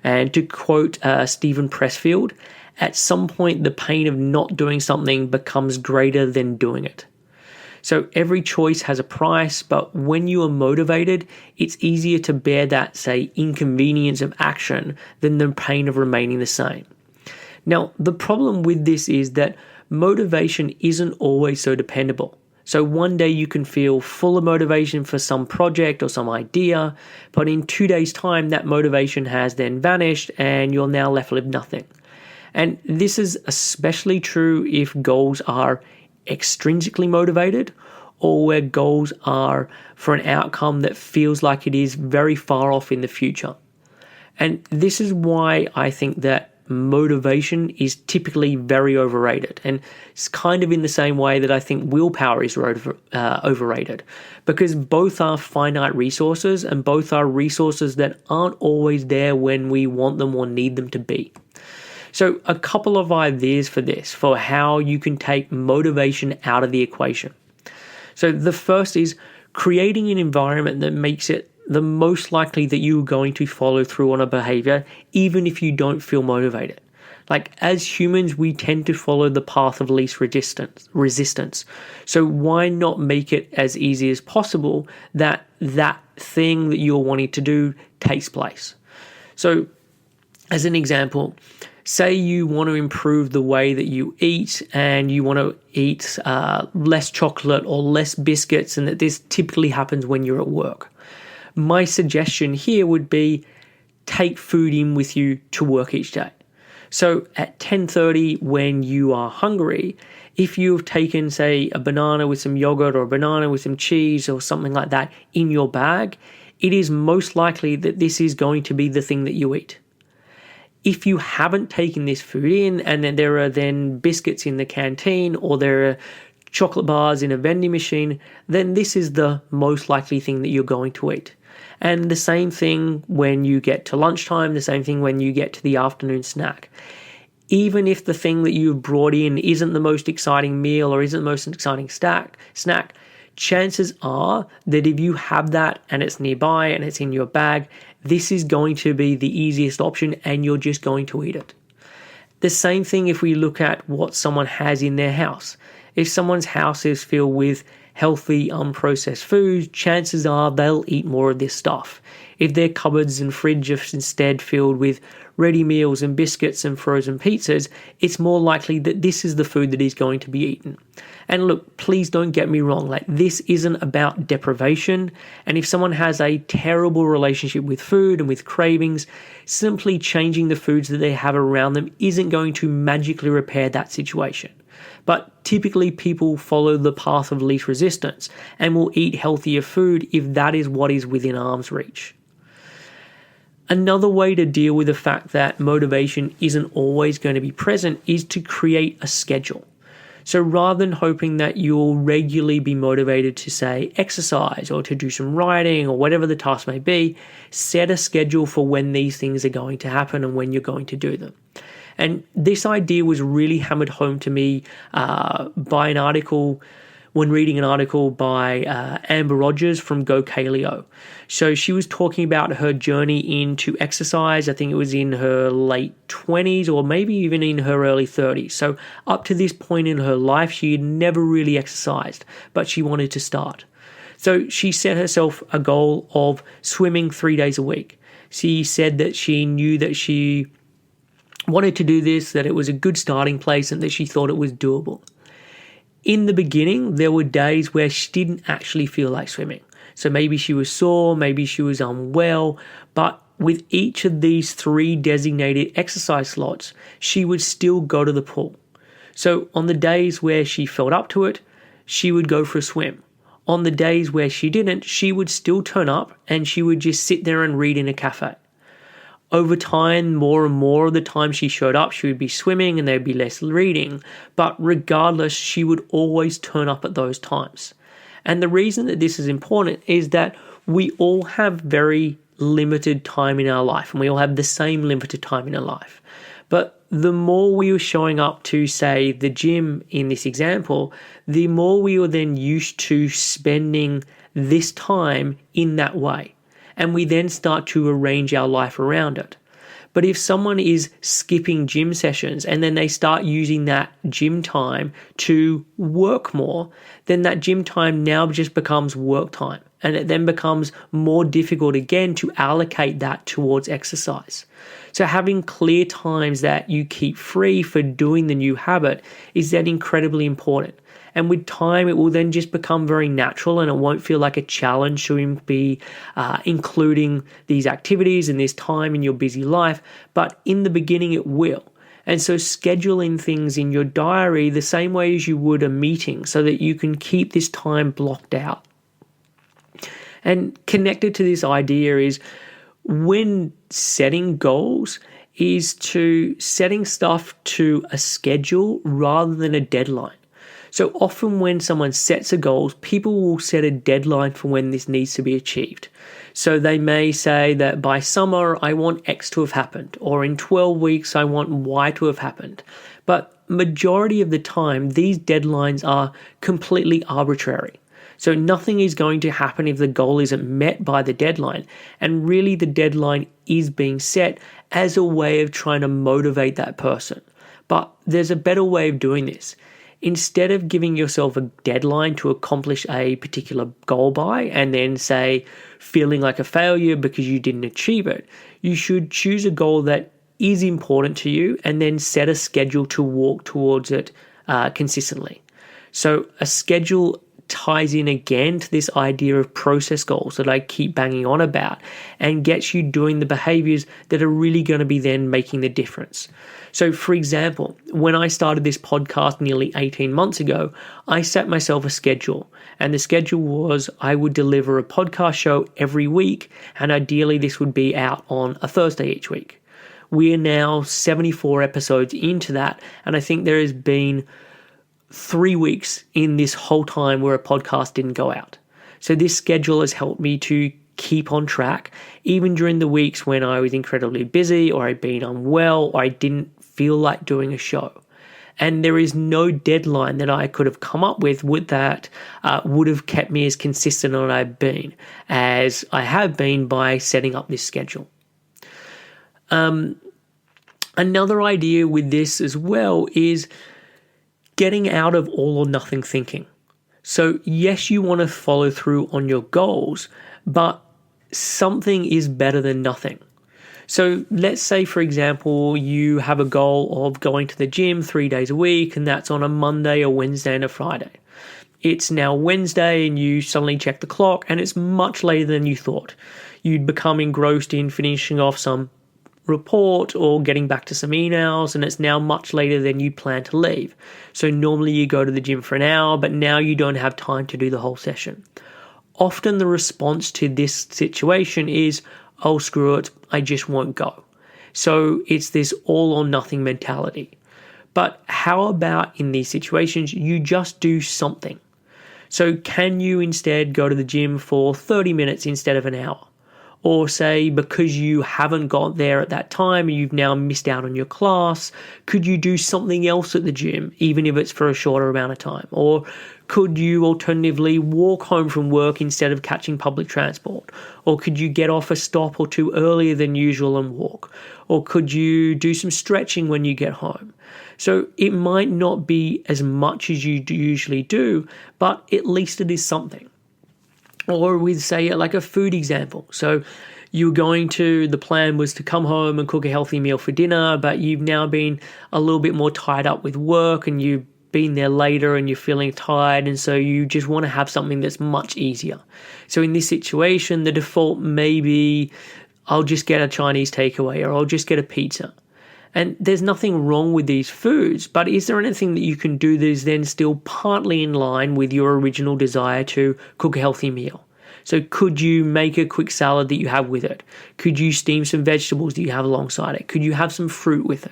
And to quote Stephen Pressfield, at some point the pain of not doing something becomes greater than doing it. So every choice has a price, but when you are motivated, it's easier to bear that, say, inconvenience of action than the pain of remaining the same. Now, the problem with this is that motivation isn't always so dependable. So one day you can feel full of motivation for some project or some idea, but in 2 days' time, that motivation has then vanished and you're now left with nothing. And this is especially true if goals are extrinsically motivated or where goals are for an outcome that feels like it is very far off in the future. And this is why I think that motivation is typically very overrated, and it's kind of in the same way that I think willpower is overrated, because both are finite resources and both are resources that aren't always there when we want them or need them to be. So a couple of ideas for this, for how you can take motivation out of the equation. So the first is creating an environment that makes it the most likely that you're going to follow through on a behavior, even if you don't feel motivated. Like, as humans, we tend to follow the path of least resistance. So why not make it as easy as possible that that thing that you're wanting to do takes place? So as an example, say you want to improve the way that you eat and you want to eat less chocolate or less biscuits, and that this typically happens when you're at work. My suggestion here would be take food in with you to work each day. So at 10:30 when you are hungry, if you've taken, say, a banana with some yogurt or a banana with some cheese or something like that in your bag, it is most likely that this is going to be the thing that you eat. If you haven't taken this food in and then there are then biscuits in the canteen or there are chocolate bars in a vending machine, then this is the most likely thing that you're going to eat. And the same thing when you get to lunchtime, the same thing when you get to the afternoon snack. Even if the thing that you've brought in isn't the most exciting meal or isn't the most exciting snack, chances are that if you have that and it's nearby and it's in your bag, this is going to be the easiest option and you're just going to eat it. The same thing if we look at what someone has in their house. If someone's house is filled with healthy, unprocessed foods, chances are they'll eat more of this stuff. If their cupboards and fridge are instead filled with ready meals and biscuits and frozen pizzas, it's more likely that this is the food that is going to be eaten. And look, please don't get me wrong, like, this isn't about deprivation. And if someone has a terrible relationship with food and with cravings, simply changing the foods that they have around them isn't going to magically repair that situation. But typically people follow the path of least resistance and will eat healthier food if that is what is within arm's reach. Another way to deal with the fact that motivation isn't always going to be present is to create a schedule. So rather than hoping that you'll regularly be motivated to, say, exercise or to do some writing or whatever the task may be, set a schedule for when these things are going to happen and when you're going to do them. And this idea was really hammered home to me by an article, when reading an article by Amber Rogers from Go Kaleo. So she was talking about her journey into exercise. I think it was in her late 20s or maybe even in her early 30s. So up to this point in her life, she had never really exercised, but she wanted to start. So she set herself a goal of swimming 3 days a week. She said that she knew that she wanted to do this, that it was a good starting place, and that she thought it was doable. In the beginning, there were days where she didn't actually feel like swimming. So maybe she was sore, maybe she was unwell, but with each of these 3 designated exercise slots, she would still go to the pool. So on the days where she felt up to it, she would go for a swim. On the days where she didn't, she would still turn up and she would just sit there and read in a cafe. Over time, more and more of the time she showed up, she would be swimming and there'd be less reading. But regardless, she would always turn up at those times. And the reason that this is important is that we all have very limited time in our life, and we all have the same limited time in our life. But the more we were showing up to, say, the gym in this example, the more we were then used to spending this time in that way. And we then start to arrange our life around it. But if someone is skipping gym sessions and then they start using that gym time to work more, then that gym time now just becomes work time. And it then becomes more difficult again to allocate that towards exercise. So having clear times that you keep free for doing the new habit is then incredibly important. And with time, it will then just become very natural and it won't feel like a challenge to be including these activities and this time in your busy life. But in the beginning, it will. And so scheduling things in your diary the same way as you would a meeting so that you can keep this time blocked out. And connected to this idea is when setting goals is to setting stuff to a schedule rather than a deadline. So often when someone sets a goal, people will set a deadline for when this needs to be achieved. So they may say that by summer, I want X to have happened, or in 12 weeks, I want Y to have happened. But majority of the time, these deadlines are completely arbitrary. So nothing is going to happen if the goal isn't met by the deadline. And really the deadline is being set as a way of trying to motivate that person. But there's a better way of doing this. Instead of giving yourself a deadline to accomplish a particular goal by and then say feeling like a failure because you didn't achieve it, you should choose a goal that is important to you and then set a schedule to walk towards it consistently. So a schedule ties in again to this idea of process goals that I keep banging on about and gets you doing the behaviors that are really going to be then making the difference. So for example, when I started this podcast nearly 18 months ago, I set myself a schedule, and the schedule was I would deliver a podcast show every week, and ideally this would be out on a Thursday each week. We are now 74 episodes into that, and I think there has been 3 weeks in this whole time where a podcast didn't go out. So this schedule has helped me to keep on track, even during the weeks when I was incredibly busy or I'd been unwell or I didn't feel like doing a show. And there is no deadline that I could have come up with that would have kept me as consistent as I have been by setting up this schedule. Another idea with this as well is getting out of all or nothing thinking. So yes, you want to follow through on your goals, but something is better than nothing. So let's say, for example, you have a goal of going to the gym 3 days a week, and that's on a Monday, a Wednesday, and a Friday. It's now Wednesday, and you suddenly check the clock, and it's much later than you thought. You'd become engrossed in finishing off some report or getting back to some emails, and it's now much later than you plan to leave. So normally you go to the gym for an hour, but now you don't have time to do the whole session. Often the response to this situation is, oh, screw it, I just won't go. So it's this all or nothing mentality. But how about in these situations, you just do something? So can you instead go to the gym for 30 minutes instead of an hour? Or say, because you haven't got there at that time and you've now missed out on your class, could you do something else at the gym, even if it's for a shorter amount of time? Or could you alternatively walk home from work instead of catching public transport? Or could you get off a stop or two earlier than usual and walk? Or could you do some stretching when you get home? So it might not be as much as you usually do, but at least it is something. Or with, say, like a food example. So the plan was to come home and cook a healthy meal for dinner, but you've now been a little bit more tied up with work and you've been there later and you're feeling tired, and so you just want to have something that's much easier. So in this situation, the default may be, I'll just get a Chinese takeaway or I'll just get a pizza. And there's nothing wrong with these foods, but is there anything that you can do that is then still partly in line with your original desire to cook a healthy meal? So could you make a quick salad that you have with it? Could you steam some vegetables that you have alongside it? Could you have some fruit with it?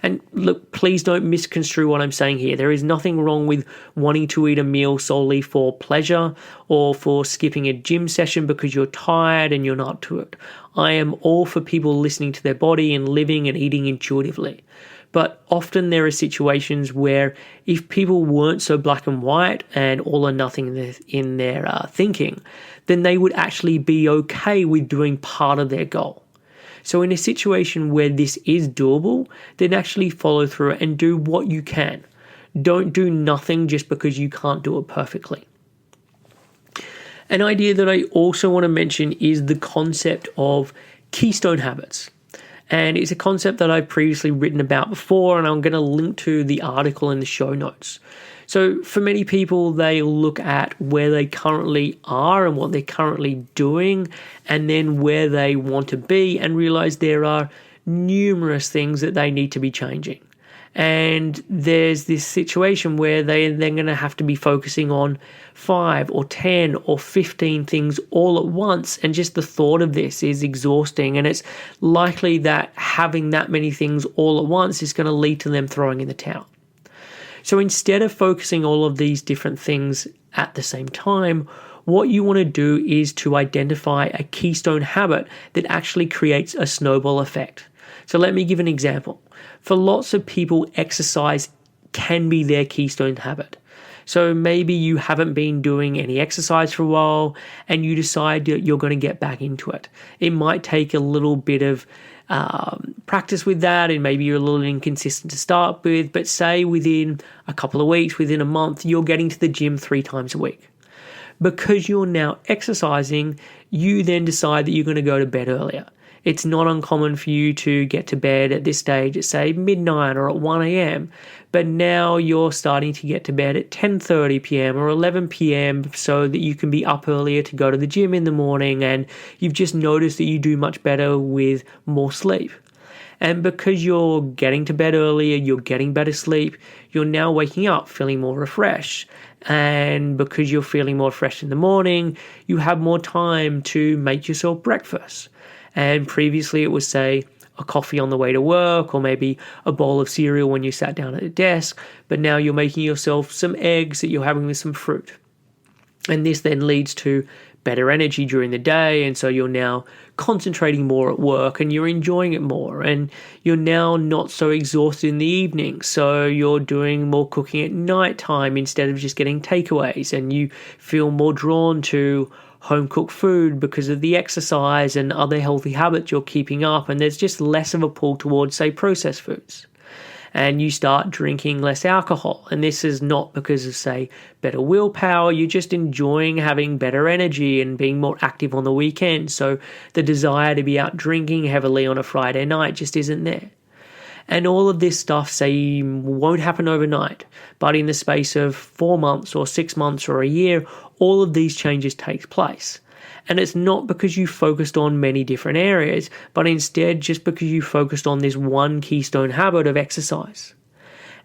And look, please don't misconstrue what I'm saying here. There is nothing wrong with wanting to eat a meal solely for pleasure or for skipping a gym session because you're tired and you're not up to it. I am all for people listening to their body and living and eating intuitively. But often there are situations where if people weren't so black and white and all or nothing in their thinking, then they would actually be okay with doing part of their goal. So in a situation where this is doable, then actually follow through and do what you can. Don't do nothing just because you can't do it perfectly. An idea that I also want to mention is the concept of Keystone habits. And it's a concept that I've previously written about before, and I'm going to link to the article in the show notes. So for many people, they look at where they currently are and what they're currently doing, and then where they want to be, and realize there are numerous things that they need to be changing. And there's this situation where they're going to have to be focusing on 5 or 10 or 15 things all at once. And just the thought of this is exhausting. And it's likely that having that many things all at once is going to lead to them throwing in the towel. So instead of focusing all of these different things at the same time, what you want to do is to identify a keystone habit that actually creates a snowball effect. So let me give an example. For lots of people, exercise can be their keystone habit. So maybe you haven't been doing any exercise for a while and you decide that you're going to get back into it. It might take a little bit of practice with that, and maybe you're a little inconsistent to start with, but say within a couple of weeks, within a month, you're getting to the gym 3 times a week. Because you're now exercising, you then decide that you're going to go to bed earlier. It's not uncommon for you to get to bed at this stage at, say, midnight or at 1 a.m., but now you're starting to get to bed at 10:30 p.m. or 11 p.m. so that you can be up earlier to go to the gym in the morning, and you've just noticed that you do much better with more sleep. And because you're getting to bed earlier, you're getting better sleep, you're now waking up feeling more refreshed. And because you're feeling more fresh in the morning, you have more time to make yourself breakfast. And previously it was, say, a coffee on the way to work or maybe a bowl of cereal when you sat down at a desk, but now you're making yourself some eggs that you're having with some fruit. And this then leads to better energy during the day, and so you're now concentrating more at work and you're enjoying it more, and you're now not so exhausted in the evening, so you're doing more cooking at night time instead of just getting takeaways, and you feel more drawn to home-cooked food because of the exercise and other healthy habits you're keeping up, and there's just less of a pull towards, say, processed foods. And you start drinking less alcohol, and this is not because of, say, better willpower, you're just enjoying having better energy and being more active on the weekend, so the desire to be out drinking heavily on a Friday night just isn't there. And all of this stuff, say, won't happen overnight, but in the space of 4 months or 6 months or a year, all of these changes take place. And it's not because you focused on many different areas, but instead just because you focused on this one keystone habit of exercise.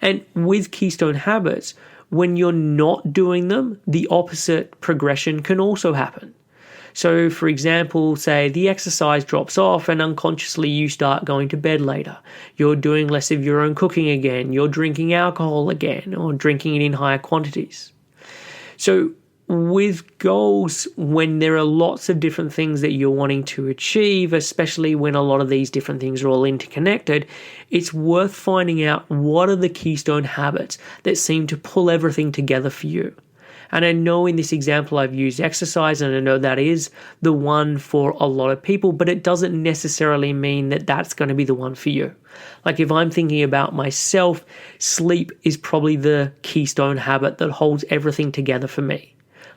And with keystone habits, when you're not doing them, the opposite progression can also happen. So, for example, say the exercise drops off and unconsciously you start going to bed later. You're doing less of your own cooking again. You're drinking alcohol again or drinking it in higher quantities. So, with goals, when there are lots of different things that you're wanting to achieve, especially when a lot of these different things are all interconnected, it's worth finding out what are the keystone habits that seem to pull everything together for you. And I know in this example I've used exercise, and I know that is the one for a lot of people, but it doesn't necessarily mean that that's going to be the one for you. Like if I'm thinking about myself, sleep is probably the keystone habit that holds everything together for me.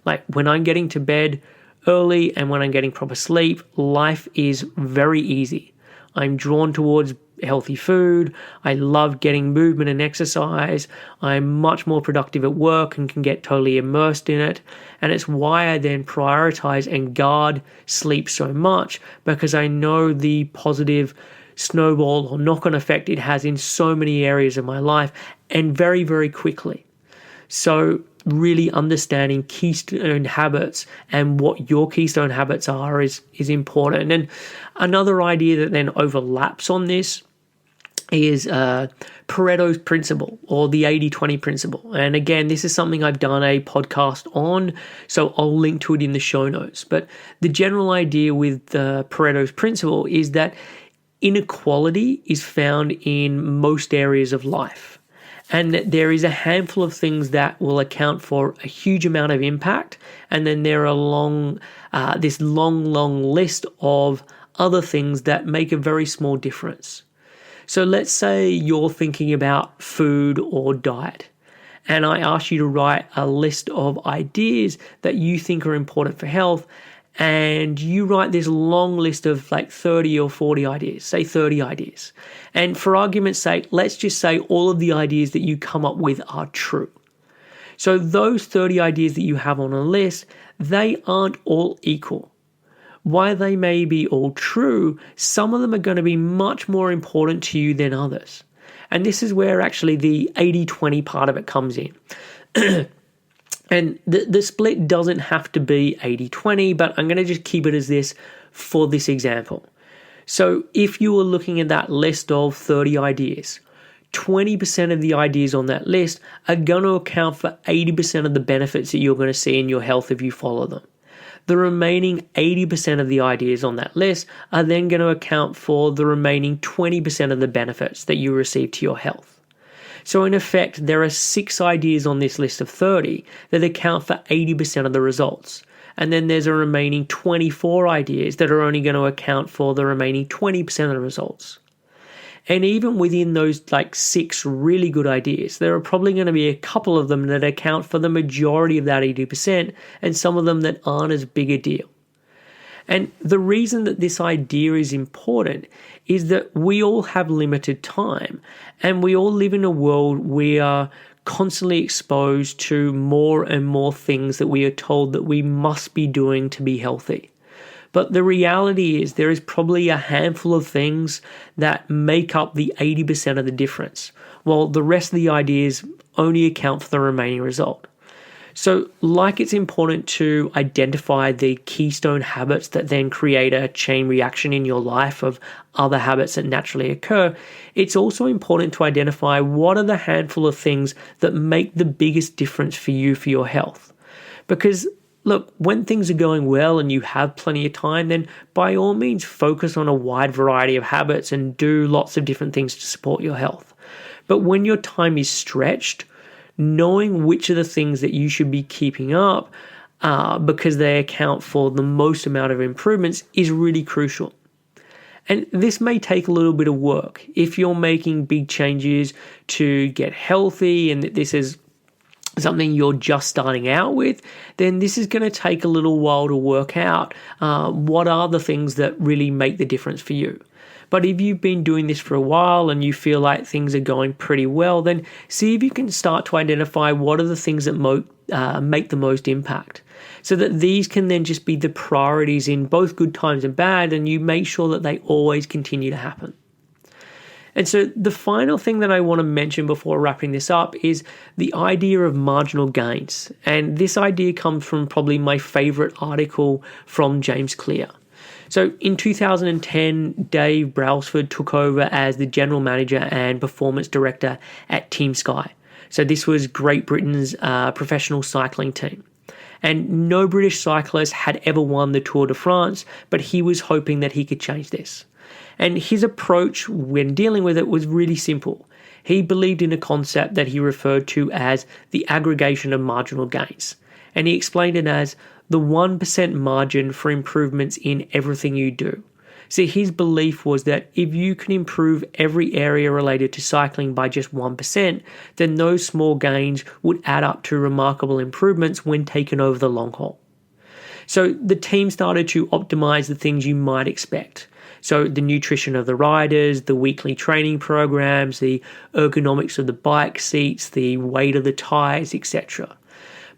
Like when I'm getting to bed, early and when I'm getting proper sleep, life is very easy. I'm drawn towards healthy food. I love getting movement and exercise. I'm much more productive at work and can get totally immersed in it. And it's why I then prioritize and guard sleep so much, because I know the positive snowball or knock-on effect it has in so many areas of my life, and very, very quickly. So really understanding keystone habits and what your keystone habits are is important. And another idea that then overlaps on this is Pareto's principle, or the 80-20 principle. And again, this is something I've done a podcast on, so I'll link to it in the show notes. But the general idea with Pareto's principle is that inequality is found in most areas of life, and that there is a handful of things that will account for a huge amount of impact, and then there are this long list of other things that make a very small difference. So let's say you're thinking about food or diet, and I ask you to write a list of ideas that you think are important for health, and you write this long list of like 30 or 40 ideas, say 30 ideas. And for argument's sake, let's just say all of the ideas that you come up with are true. So those 30 ideas that you have on a list, they aren't all equal. While they may be all true, some of them are going to be much more important to you than others. And this is where actually the 80-20 part of it comes in. And the split doesn't have to be 80-20, but I'm going to just keep it as this for this example. So if you were looking at that list of 30 ideas, 20% of the ideas on that list are going to account for 80% of the benefits that you're going to see in your health if you follow them. The remaining 80% of the ideas on that list are then going to account for the remaining 20% of the benefits that you receive to your health. So in effect, there are 6 ideas on this list of 30 that account for 80% of the results. And then there's a remaining 24 ideas that are only going to account for the remaining 20% of the results. And even within those 6 really good ideas, there are probably going to be a couple of them that account for the majority of that 80% and some of them that aren't as big a deal. And the reason that this idea is important is that we all have limited time, and we all live in a world we are constantly exposed to more and more things that we are told that we must be doing to be healthy. But the reality is there is probably a handful of things that make up the 80% of the difference, while the rest of the ideas only account for the remaining result. So it's important to identify the keystone habits that then create a chain reaction in your life of other habits that naturally occur, it's also important to identify what are the handful of things that make the biggest difference for you for your health. Because look, when things are going well and you have plenty of time, then by all means focus on a wide variety of habits and do lots of different things to support your health. But when your time is stretched, knowing which are the things that you should be keeping up because they account for the most amount of improvements is really crucial. And this may take a little bit of work. If you're making big changes to get healthy and this is something you're just starting out with, then this is going to take a little while to work out what are the things that really make the difference for you. But if you've been doing this for a while and you feel like things are going pretty well, then see if you can start to identify what are the things that make the most impact, so that these can then just be the priorities in both good times and bad, and you make sure that they always continue to happen. And so the final thing that I want to mention before wrapping this up is the idea of marginal gains. And this idea comes from probably my favorite article from James Clear. So in 2010, Dave Brailsford took over as the general manager and performance director at Team Sky. So this was Great Britain's professional cycling team. And no British cyclist had ever won the Tour de France, but he was hoping that he could change this. And his approach when dealing with it was really simple. He believed in a concept that he referred to as the aggregation of marginal gains. And he explained it as the 1% margin for improvements in everything you do. See, his belief was that if you can improve every area related to cycling by just 1%, then those small gains would add up to remarkable improvements when taken over the long haul. So the team started to optimize the things you might expect. So the nutrition of the riders, the weekly training programs, the ergonomics of the bike seats, the weight of the tires, etc.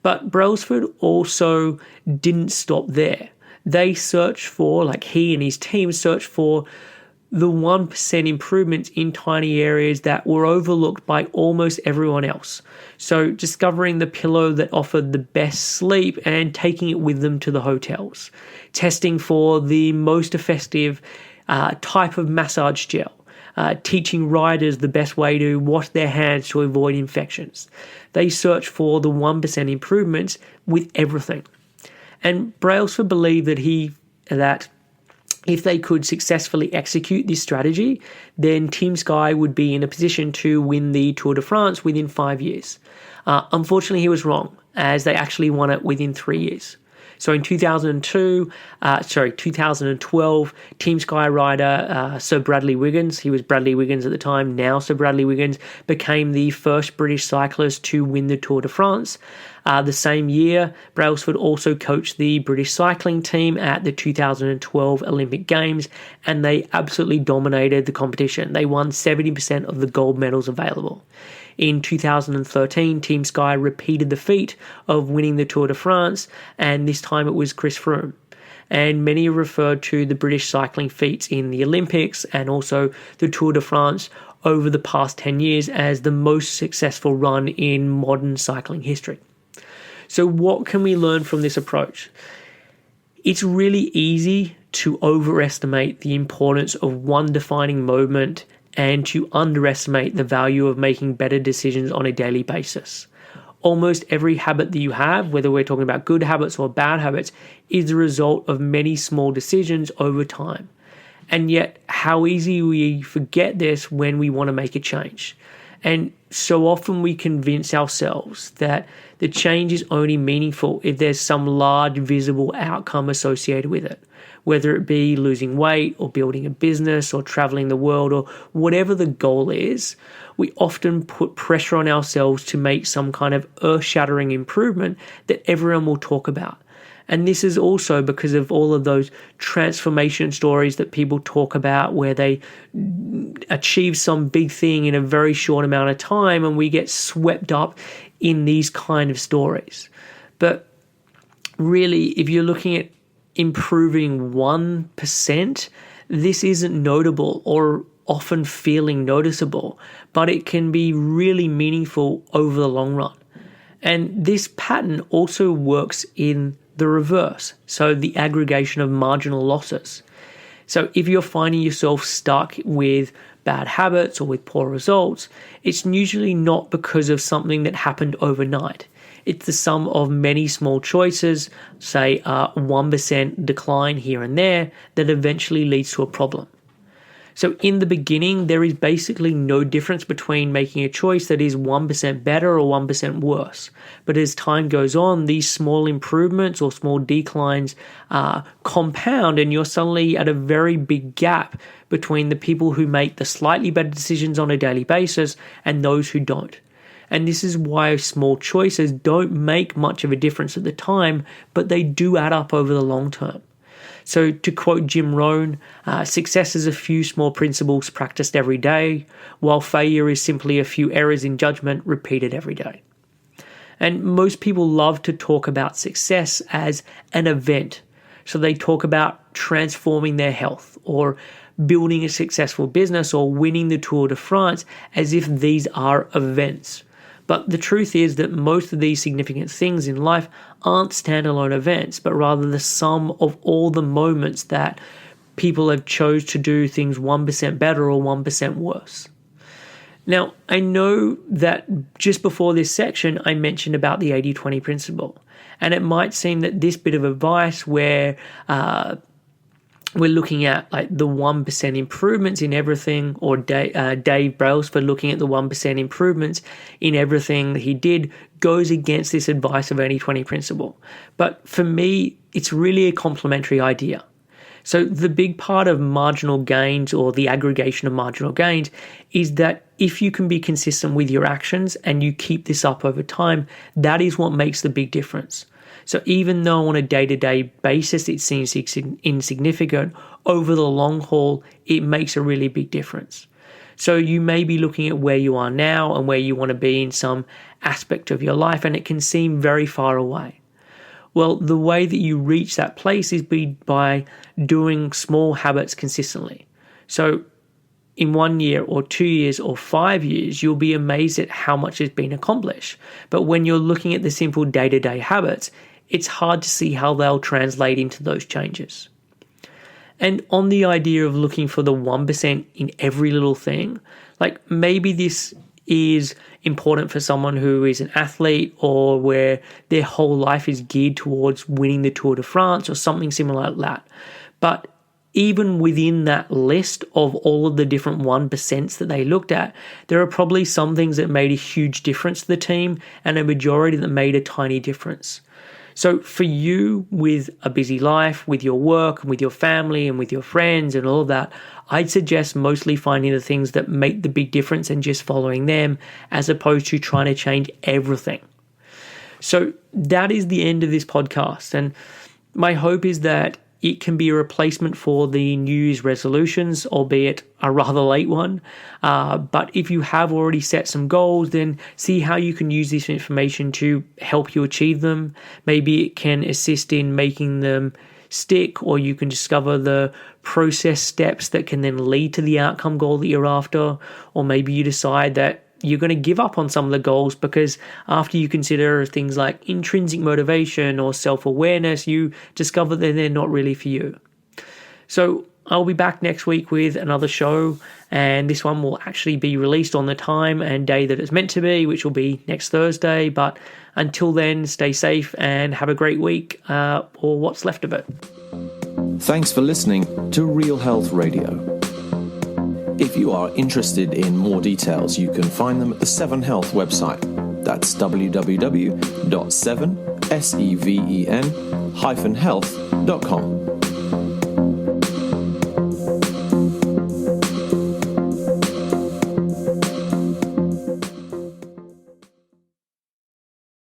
But Brailsford also didn't stop there. They searched for, like he and his team searched for, the 1% improvements in tiny areas that were overlooked by almost everyone else. So discovering the pillow that offered the best sleep and taking it with them to the hotels. Testing for the most effective type of massage gel. Teaching riders the best way to wash their hands to avoid infections. They search for the 1% improvements with everything. And Brailsford believed that if they could successfully execute this strategy, then Team Sky would be in a position to win the Tour de France within 5 years. Unfortunately, he was wrong, as they actually won it within 3 years. So in 2012, Team Sky rider Sir Bradley Wiggins, he was Bradley Wiggins at the time, now Sir Bradley Wiggins, became the first British cyclist to win the Tour de France. The same year, Brailsford also coached the British cycling team at the 2012 Olympic Games, and they absolutely dominated the competition. They won 70% of the gold medals available. In 2013, Team Sky repeated the feat of winning the Tour de France, and this time it was Chris Froome. And many referred to the British cycling feats in the Olympics and also the Tour de France over the past 10 years as the most successful run in modern cycling history. So what can we learn from this approach? It's really easy to overestimate the importance of one defining moment and to underestimate the value of making better decisions on a daily basis. Almost every habit that you have, whether we're talking about good habits or bad habits, is the result of many small decisions over time. And yet, how easy we forget this when we want to make a change. And so often we convince ourselves that the change is only meaningful if there's some large visible outcome associated with it, whether it be losing weight or building a business or traveling the world or whatever the goal is. We often put pressure on ourselves to make some kind of earth-shattering improvement that everyone will talk about. And this is also because of all of those transformation stories that people talk about where they achieve some big thing in a very short amount of time, and we get swept up in these kind of stories. But really, if you're looking at improving 1%, this isn't notable or often feeling noticeable, but it can be really meaningful over the long run. And this pattern also works in the reverse, so the aggregation of marginal losses. So if you're finding yourself stuck with bad habits or with poor results, it's usually not because of something that happened overnight. It's the sum of many small choices, say a 1% decline here and there, that eventually leads to a problem. So in the beginning, there is basically no difference between making a choice that is 1% better or 1% worse. But as time goes on, these small improvements or small declines compound, and you're suddenly at a very big gap between the people who make the slightly better decisions on a daily basis and those who don't. And this is why small choices don't make much of a difference at the time, but they do add up over the long term. So to quote Jim Rohn, success is a few small principles practiced every day, while failure is simply a few errors in judgment repeated every day. And most people love to talk about success as an event. So they talk about transforming their health or building a successful business or winning the Tour de France as if these are events. But the truth is that most of these significant things in life aren't standalone events, but rather the sum of all the moments that people have chose to do things 1% better or 1% worse. Now, I know that just before this section, I mentioned about the 80-20 principle. And it might seem that this bit of advice where we're looking at like the 1% improvements in everything, or Dave Brailsford looking at the 1% improvements in everything that he did, goes against this advice of 80-20 principle. But for me, it's really a complementary idea. So the big part of marginal gains, or the aggregation of marginal gains, is that if you can be consistent with your actions and you keep this up over time, that is what makes the big difference. So even though on a day-to-day basis it seems insignificant, over the long haul, it makes a really big difference. So you may be looking at where you are now and where you want to be in some aspect of your life, and it can seem very far away. Well, the way that you reach that place is by doing small habits consistently. So in 1 year or 2 years or 5 years, you'll be amazed at how much has been accomplished. But when you're looking at the simple day-to-day habits, it's hard to see how they'll translate into those changes. And on the idea of looking for the 1% in every little thing, like maybe this is important for someone who is an athlete or where their whole life is geared towards winning the Tour de France or something similar like that. But even within that list of all of the different 1% that they looked at, there are probably some things that made a huge difference to the team and a majority that made a tiny difference. So for you, with a busy life, with your work and with your family and with your friends and all of that, I'd suggest mostly finding the things that make the big difference and just following them, as opposed to trying to change everything. So that is the end of this podcast. And my hope is that it can be a replacement for the New Year's resolutions, albeit a rather late one. But if you have already set some goals, then see how you can use this information to help you achieve them. Maybe it can assist in making them stick, or you can discover the process steps that can then lead to the outcome goal that you're after. Or maybe you decide that you're going to give up on some of the goals because after you consider things like intrinsic motivation or self-awareness, you discover that they're not really for you. So I'll be back next week with another show, and this one will actually be released on the time and day that it's meant to be, which will be next Thursday. But until then, stay safe and have a great week, or what's left of it. Thanks for listening to Real Health Radio. If you are interested in more details, you can find them at the 7 Health website. That's www.7health.com.